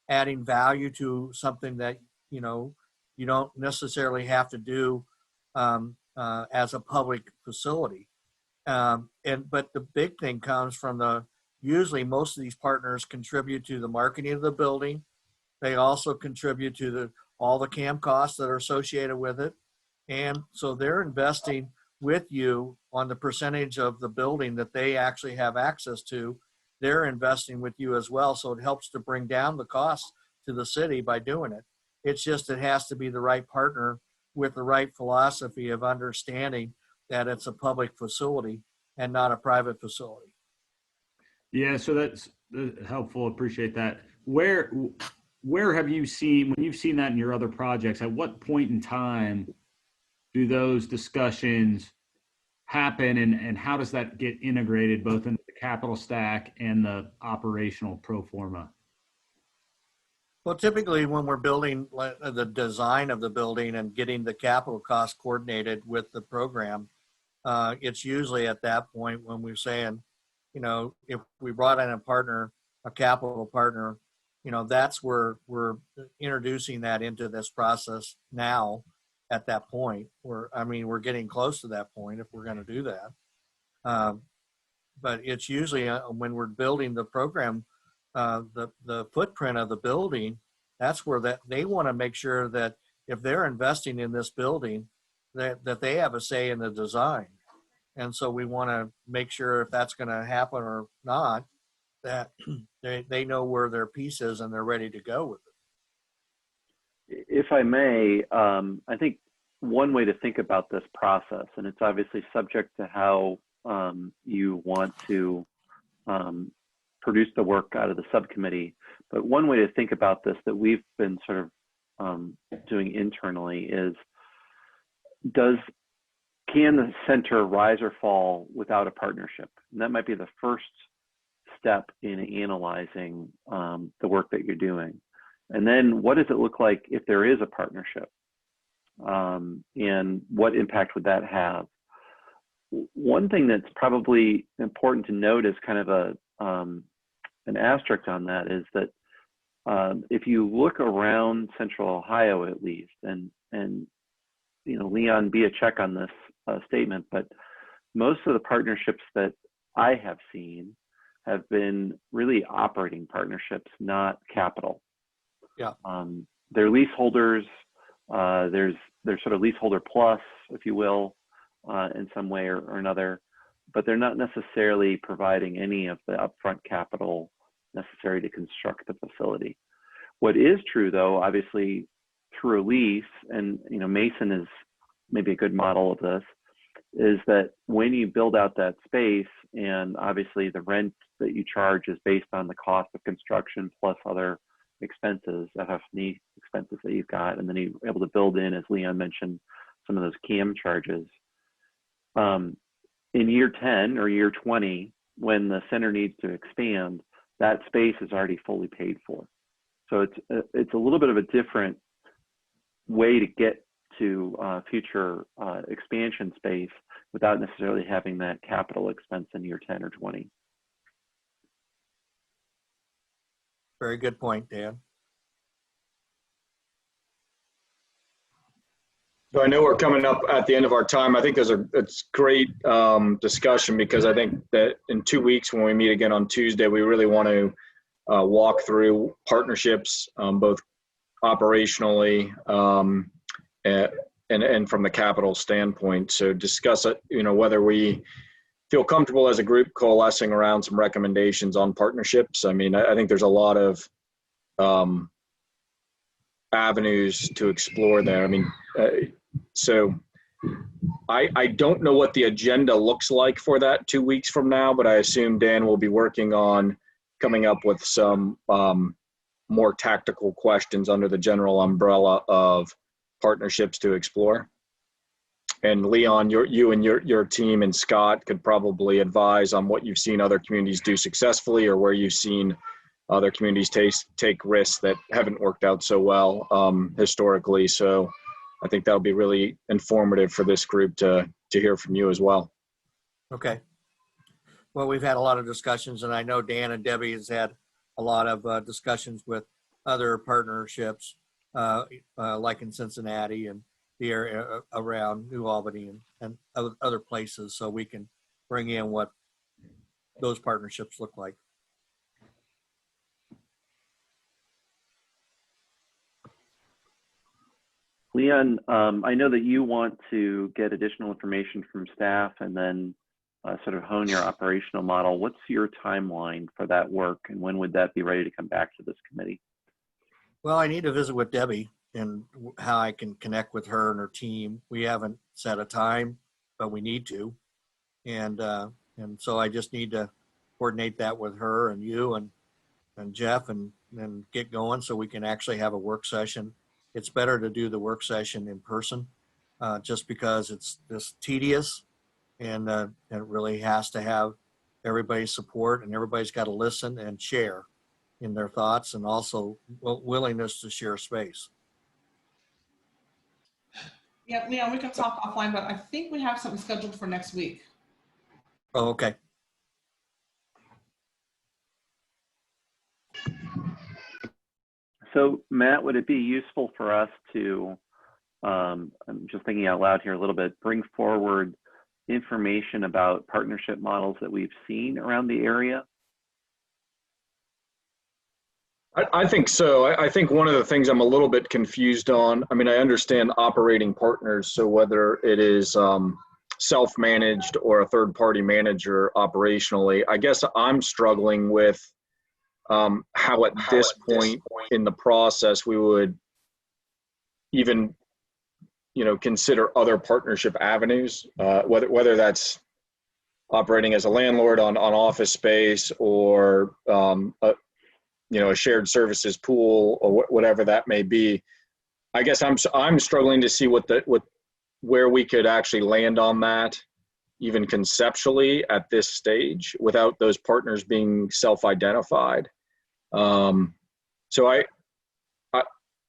adding value to something that, you know, you don't necessarily have to do as a public facility. But the big thing comes from usually most of these partners contribute to the marketing of the building. They also contribute to all the CAM costs that are associated with it. And so they're investing with you on the percentage of the building that they actually have access to. They're investing with you as well. So it helps to bring down the costs to the city by doing it. It's just, it has to be the right partner with the right philosophy of understanding that it's a public facility and not a private facility. Yeah, so that's helpful. Appreciate that. Where have you seen, when you've seen that in your other projects, at what point in time do those discussions happen, and how does that get integrated both into the capital stack and the operational pro forma? Well, typically when we're building the design of the building and getting the capital cost coordinated with the program, it's usually at that point when we're saying, you know, if we brought in a partner, a capital partner, you know, that's where we're introducing that into this process now. At that point, we're getting close to that point if we're going to do that. But it's usually when we're building the program, the footprint of the building, that's where that they want to make sure that if they're investing in this building, that they have a say in the design. And so we want to make sure if that's going to happen or not. that they know where their piece is and they're ready to go with it. If I may, I think one way to think about this process, and it's obviously subject to how you want to produce the work out of the subcommittee, but one way to think about this that we've been sort of doing internally is, can the center rise or fall without a partnership? And that might be the first step in analyzing the work that you're doing. And then what does it look like if there is a partnership? And what impact would that have? One thing that's probably important to note is kind of an asterisk on that is that if you look around Central Ohio, at least, and you know, Leon, be a check on this statement, but most of the partnerships that I have seen have been really operating partnerships, not capital. Yeah. They're leaseholders. There's sort of leaseholder plus, if you will, in some way or another, but they're not necessarily providing any of the upfront capital necessary to construct the facility. What is true, though, obviously, through a lease, and you know, Mason is maybe a good model of this, is that when you build out that space, and obviously the rent that you charge is based on the cost of construction plus other expenses, FF&E expenses that you've got, and then you're able to build in, as Leon mentioned, some of those CAM charges. In year 10 or year 20, when the center needs to expand, that space is already fully paid for. So it's a little bit of a different way to get to future expansion space without necessarily having that capital expense in year 10 or 20. Very good point, Dan. So I know we're coming up at the end of our time. I think it's great discussion, because I think that in 2 weeks when we meet again on Tuesday, we really want to walk through partnerships, both operationally and from the capital standpoint. So discuss it, you know, whether we feel comfortable as a group coalescing around some recommendations on partnerships. I mean, I think there's a lot of avenues to explore there. I mean, so I don't know what the agenda looks like for that 2 weeks from now, but I assume Dan will be working on coming up with some more tactical questions under the general umbrella of partnerships to explore. And Leon, you and your team and Scott could probably advise on what you've seen other communities do successfully, or where you've seen other communities take risks that haven't worked out so well historically. So I think that'll be really informative for this group to hear from you as well. Okay. Well, we've had a lot of discussions, and I know Dan and Debbie has had a lot of discussions with other partnerships, like in Cincinnati and the area around New Albany and other places, so we can bring in what those partnerships look like. Leon, I know that you want to get additional information from staff and then sort of hone your operational model. What's your timeline for that work, and when would that be ready to come back to this committee? Well, I need to visit with Debbie and how I can connect with her and her team. We haven't set a time, but we need to. And so I just need to coordinate that with her and you and Jeff and get going so we can actually have a work session. It's better to do the work session in person just because it's this tedious, and it really has to have everybody's support, and everybody's got to listen and share in their thoughts, and also willingness to share space. Yeah, Leon, we can talk offline, but I think we have something scheduled for next week. Oh, okay. So Matt, would it be useful for us to, I'm just thinking out loud here a little bit, bring forward information about partnership models that we've seen around the area? I think so. I think one of the things I'm a little bit confused on, I mean, I understand operating partners, so whether it is self-managed or a third-party manager operationally. I guess I'm struggling with how at this point in the process we would even, consider other partnership avenues, whether that's operating as a landlord on office space or a shared services pool or whatever that may be. I guess I'm struggling to see where we could actually land on that, even conceptually at this stage, without those partners being self-identified. So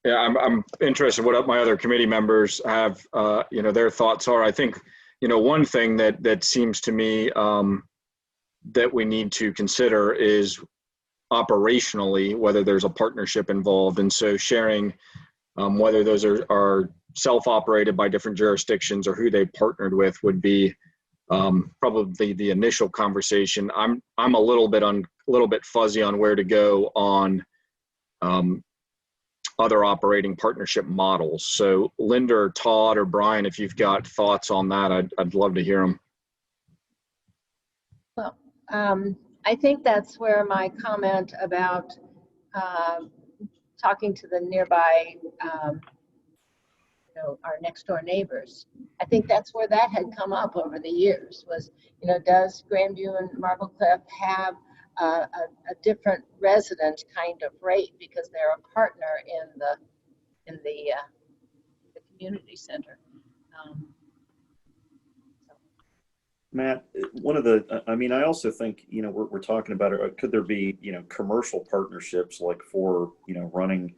I'm interested what my other committee members have, their thoughts are. I think, one thing that seems to me that we need to consider is operationally whether there's a partnership involved, and so sharing whether those are self-operated by different jurisdictions or who they partnered with would be probably the initial conversation. I'm a little bit fuzzy on where to go on other operating partnership models. So Linda or Todd or Brian, if you've got thoughts on that, I'd love to hear them. Well, I think that's where my comment about talking to the nearby, our next door neighbors. I think that's where that had come up over the years was, does Grandview and Marble Cliff have a different resident kind of rate because they're a partner in the community center. Matt, I also think, we're talking about, could there be, commercial partnerships like for, running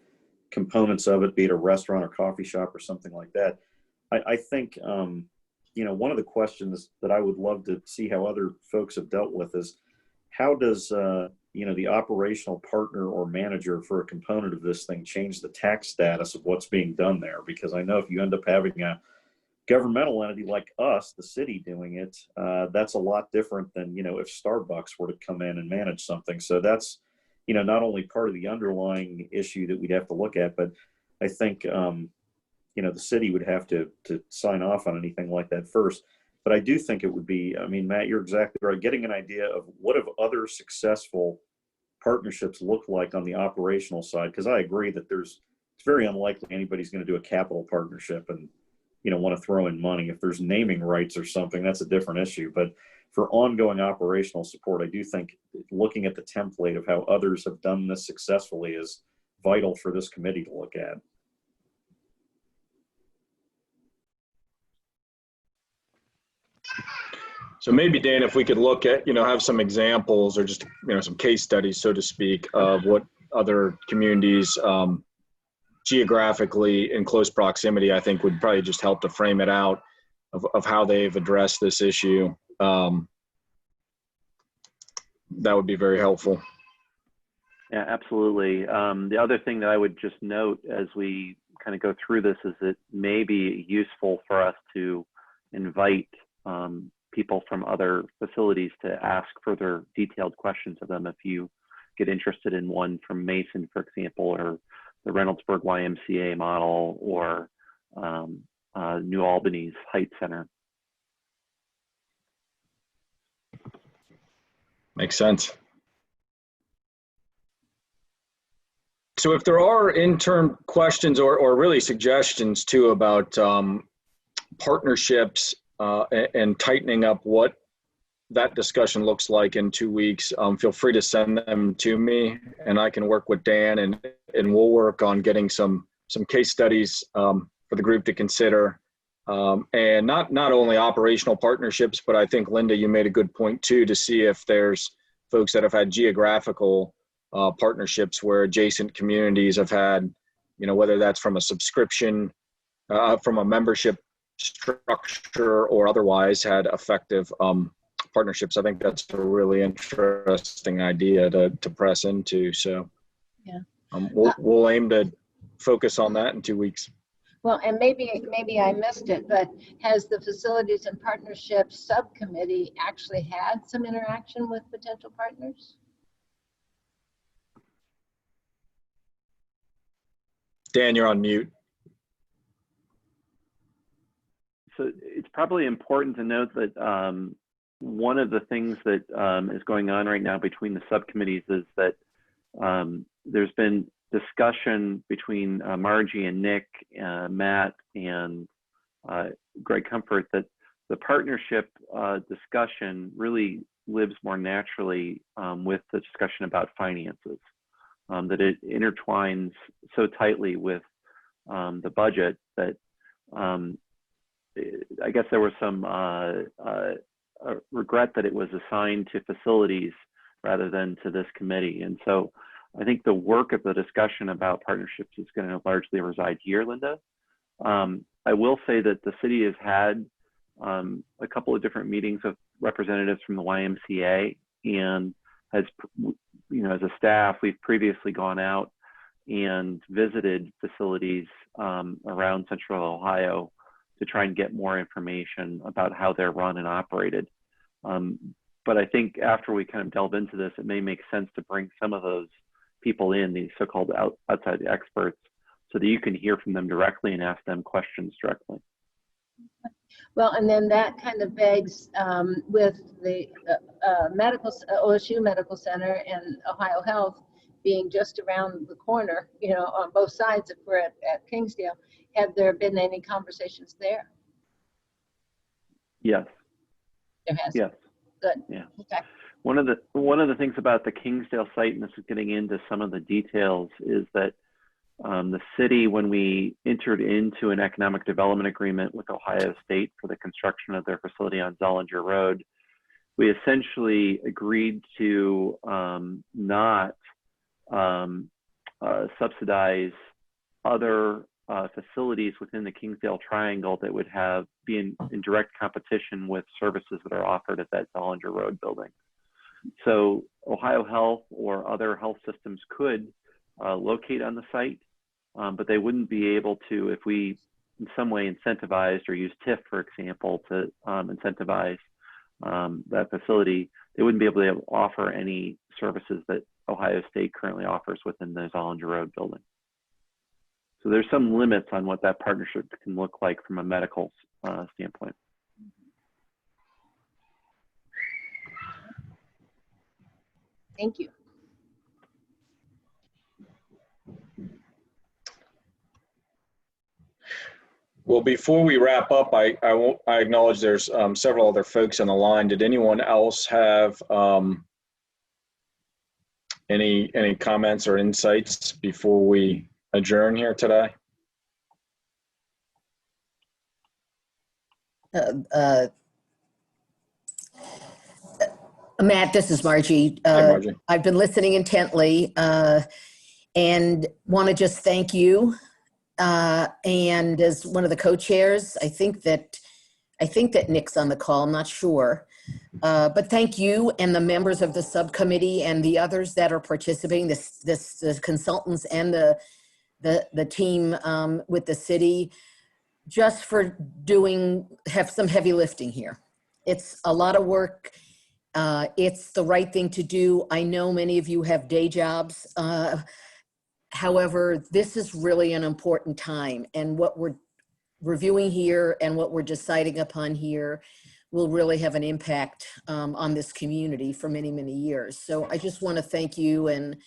components of it, be it a restaurant or coffee shop or something like that. I think, one of the questions that I would love to see how other folks have dealt with is how does, the operational partner or manager for a component of this thing change the tax status of what's being done there? Because I know if you end up having a governmental entity like us, the city doing it, that's a lot different than, if Starbucks were to come in and manage something. So that's, not only part of the underlying issue that we'd have to look at, but I think, the city would have to sign off on anything like that first. But I do think it would be, Matt, you're exactly right. Getting an idea of what have other successful partnerships look like on the operational side, because I agree that it's very unlikely anybody's going to do a capital partnership and want to throw in money. If there's naming rights or something, that's a different issue. But for ongoing operational support, I do think looking at the template of how others have done this successfully is vital for this committee to look at. So maybe, Dan, if we could look at, have some examples or just, some case studies, so to speak, of what other communities geographically in close proximity, I think would probably just help to frame it out of how they've addressed this issue. That would be very helpful. Yeah, absolutely. The other thing that I would just note as we kind of go through this is it may be useful for us to invite people from other facilities to ask further detailed questions of them if you get interested in one from Mason, for example, or the Reynoldsburg YMCA model, or New Albany's Heights Center. Makes sense. So if there are intern questions or really suggestions too about partnerships and tightening up what that discussion looks like in 2 weeks, feel free to send them to me and I can work with Dan and we'll work on getting some case studies for the group to consider. And not only operational partnerships, but I think, Linda, you made a good point too, to see if there's folks that have had geographical partnerships where adjacent communities have had, whether that's from a subscription, from a membership structure or otherwise, had effective partnerships. I think that's a really interesting idea to press into. So yeah, we'll aim to focus on that in 2 weeks. Well, and maybe I missed it, but has the Facilities and Partnerships Subcommittee actually had some interaction with potential partners? Dan, you're on mute. so it's probably important to note that one of the things that is going on right now between the subcommittees is that there's been discussion between Margie and Nick, Matt, and Greg Comfort that the partnership discussion really lives more naturally with the discussion about finances, that it intertwines so tightly with the budget that I guess there was some regret that it was assigned to facilities rather than to this committee. And so I think the work of the discussion about partnerships is going to largely reside here, Linda. I will say that the city has had a couple of different meetings with representatives from the YMCA, and has, as a staff, we've previously gone out and visited facilities around Central Ohio to try and get more information about how they're run and operated. But I think after we kind of delve into this, it may make sense to bring some of those people in, these so-called outside experts, so that you can hear from them directly and ask them questions directly. Well, and then that kind of begs with the OSU Medical Center and Ohio Health being just around the corner, on both sides if we're at Kingsdale. Have there been any conversations there? Yes. There has. Yes. Good. Yeah. Okay. One of the things about the Kingsdale site, and this is getting into some of the details, is that the city, when we entered into an economic development agreement with Ohio State for the construction of their facility on Zollinger Road, we essentially agreed to not subsidize other facilities within the Kingsdale Triangle that would be in direct competition with services that are offered at that Zollinger Road building. So Ohio Health or other health systems could locate on the site, but they wouldn't be able to, if we in some way incentivized or used TIF, for example, to incentivize that facility, they wouldn't be able to offer any services that Ohio State currently offers within the Zollinger Road building. So there's some limits on what that partnership can look like from a medical standpoint. Thank you. Well, before we wrap up, I acknowledge there's several other folks on the line. Did anyone else have any comments or insights before we adjourn here today? Matt, this is Margie. Hi, Margie. I've been listening intently and want to just thank you. And as one of the co-chairs, I think that Nick's on the call, I'm not sure. But thank you and the members of the subcommittee and the others that are participating, the consultants and the team with the city, just for have some heavy lifting here. It's a lot of work. It's the right thing to do. I know many of you have day jobs. However, this is really an important time, and what we're reviewing here and what we're deciding upon here will really have an impact on this community for many, many years. So I just want to thank you and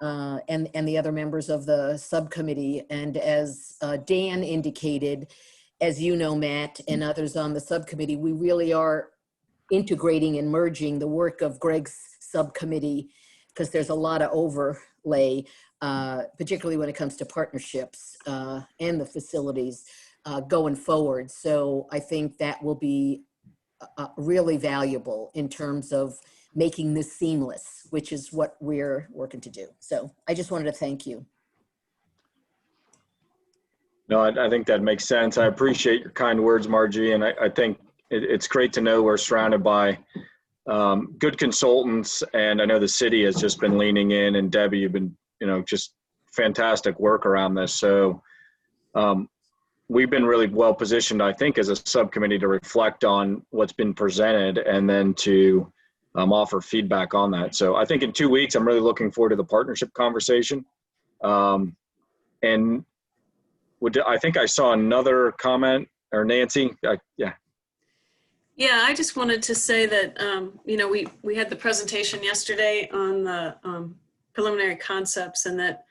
the other members of the subcommittee. And as Dan indicated, as you know, Matt, and others on the subcommittee, we really are integrating and merging the work of Greg's subcommittee, because there's a lot of overlay, particularly when it comes to partnerships and the facilities going forward. So I think that will be really valuable in terms of making this seamless, which is what we're working to do. So I just wanted to thank you. No, I think that makes sense. I appreciate your kind words, Margie, and I think it's great to know we're surrounded by good consultants, and I know the city has just been leaning in, and Debbie, you've been, just fantastic work around this. So we've been really well positioned, I think, as a subcommittee to reflect on what's been presented and then to offer feedback on that. So I think in 2 weeks, I'm really looking forward to the partnership conversation. And I think I saw another comment or Nancy? Yeah. Yeah, I just wanted to say that, you know, we had the presentation yesterday on the preliminary concepts, and that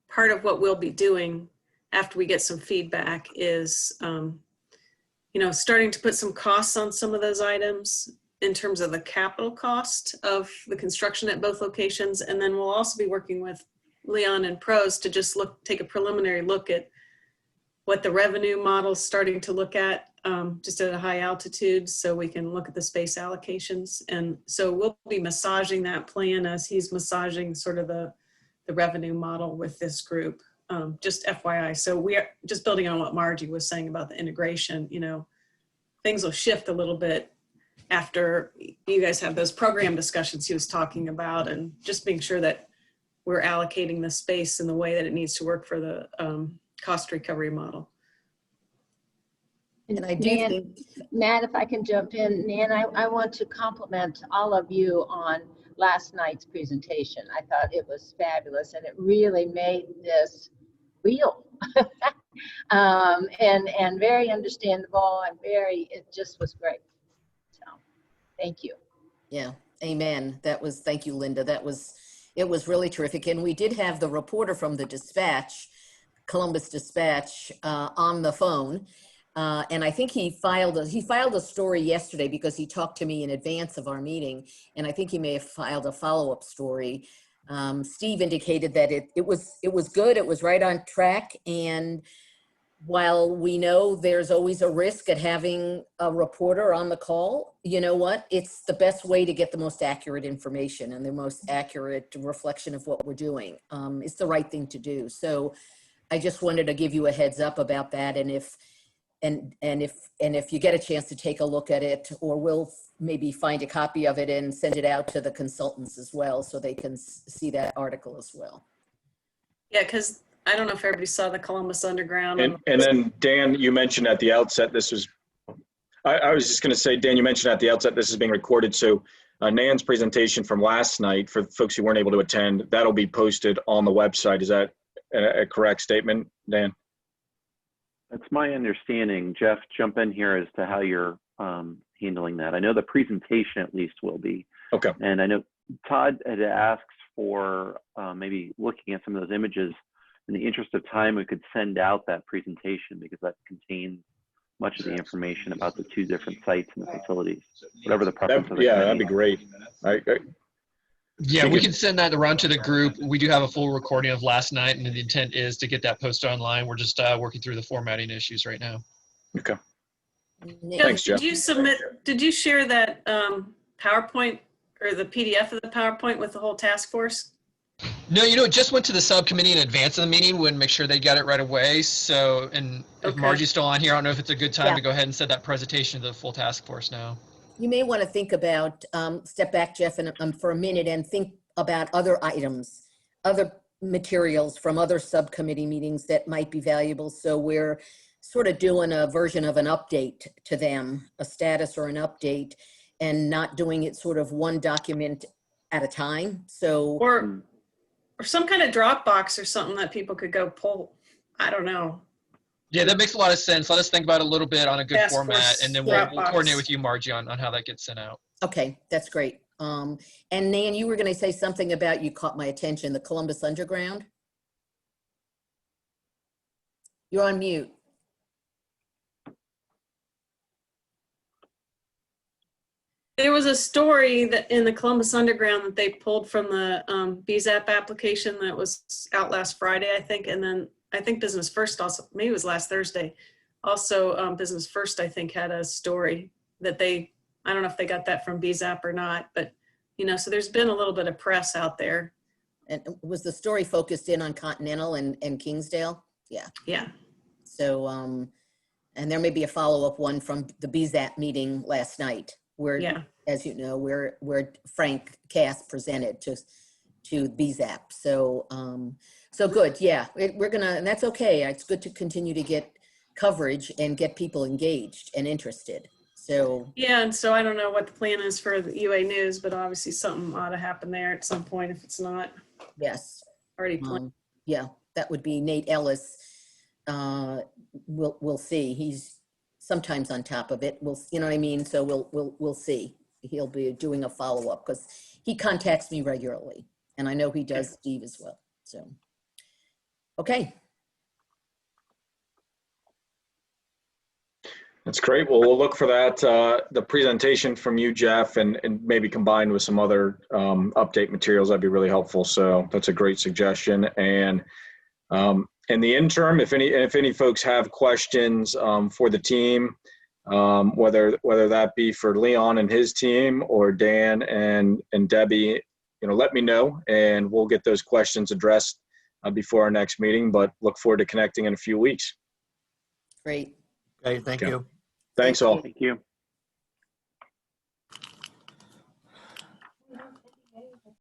part of what we'll be doing after we get some feedback is, you know, starting to put some costs on some of those items in terms of the capital cost of the construction at both locations. And then we'll also be working with Leon and Pros to just take a preliminary look at what the revenue model's starting to look at, just at a high altitude, so we can look at the space allocations. And so we'll be massaging that plan as he's massaging sort of the revenue model with this group, just FYI. So we are just building on what Margie was saying about the integration. You know, things will shift a little bit after you guys have those program discussions he was talking about, and just being sure that we're allocating the space in the way that it needs to work for the cost recovery model. And I do Nan, think, Matt, if I can jump in, Nan, I want to compliment all of you on last night's presentation. I thought it was fabulous, and it really made this real and very understandable, and it just was great. So thank you. yeah, amen. Thank you, Linda. It was really terrific. And we did have the reporter from the Dispatch, Columbus Dispatch, on the phone. And I think he filed a story yesterday because he talked to me in advance of our meeting. And I think he may have filed a follow-up story. Steve indicated that it was good. It was right on track. And while we know there's always a risk at having a reporter on the call, you know what? It's the best way to get the most accurate information and the most accurate reflection of what we're doing. It's the right thing to do. So I just wanted to give you a heads up about that. And if you get a chance to take a look at it, or we'll maybe find a copy of it and send it out to the consultants as well, so they can see that article as well. Yeah, because I don't know if everybody saw the Columbus Underground. And then Dan, you mentioned at the outset, I was just going to say, Dan, you mentioned at the outset, this is being recorded. So Nan's presentation from last night, for folks who weren't able to attend, that'll be posted on the website. Is that a correct statement, Dan? That's my understanding. Jeff, jump in here as to how you're handling that. I know the presentation at least will be. Okay. And I know Todd had asked for maybe looking at some of those images. In the interest of time, we could send out that presentation because that contains much of the information about the two different sites and the facilities, whatever the preference of the yeah, committee. that'd be great. Yeah, we can send that around to the group. We do have a full recording of last night, and the intent is to get that posted online. We're just working through the formatting issues right now. Okay. Jeff, Thanks, Jeff. Did you share that PowerPoint or the PDF of the PowerPoint with the whole task force? No, you know, it just went to the subcommittee in advance of the meeting. Wouldn't make sure they got it right away. So, and if Okay. Margie's still on here, I don't know if it's a good time Yeah. to go ahead and send that presentation to the full task force now. You may want to think about, step back, Jeff, and for a minute and think about other items, other materials from other subcommittee meetings that might be valuable. So we're sort of doing a version of an update to them, a status or an update, and not doing it sort of one document at a time. So Or some kind of Dropbox or something that people could go pull. I don't know. Yeah, that makes a lot of sense. Let us think about it a little bit on a good Task format, force and then we'll Dropbox. coordinate with you, Margie, on how that gets sent out. okay, that's great. And Nan, you were going to say something about, you caught my attention, the Columbus Underground. You're on mute. There was a story that in the Columbus Underground that they pulled from the BZAP application that was out last Friday, I think. And then I think Business First also, maybe it was last Thursday. Also, Business First, I think, had a story that I don't know if they got that from BZAP or not, but, you know, so there's been a little bit of press out there. And was the story focused in on Continental and Kingsdale? Yeah. Yeah. So, and there may be a follow-up one from the BZAP meeting last night, where, Yeah. as you know, where Frank Cass presented to BZAP. So, so good. Yeah, we're gonna, and that's okay. It's good to continue to get coverage and get people engaged and interested. So Yeah, and so I don't know what the plan is for the UA News, but obviously something ought to happen there at some point if it's not yes, already planned. yeah, that would be Nate Ellis. We'll see. He's sometimes on top of it. We'll, you know what I mean? So we'll see. He'll be doing a follow-up because he contacts me regularly, and I know he does Steve as well. So, okay. That's great. Well, we'll look for that, the presentation from you, Jeff, and maybe combined with some other update materials. That'd be really helpful. So that's a great suggestion. And in the interim, if any folks have questions for the team, whether that be for Leon and his team or Dan and Debbie, let me know, and we'll get those questions addressed before our next meeting. But look forward to connecting in a few weeks. Great. Okay, thank Okay. you. Thanks all. Thank you.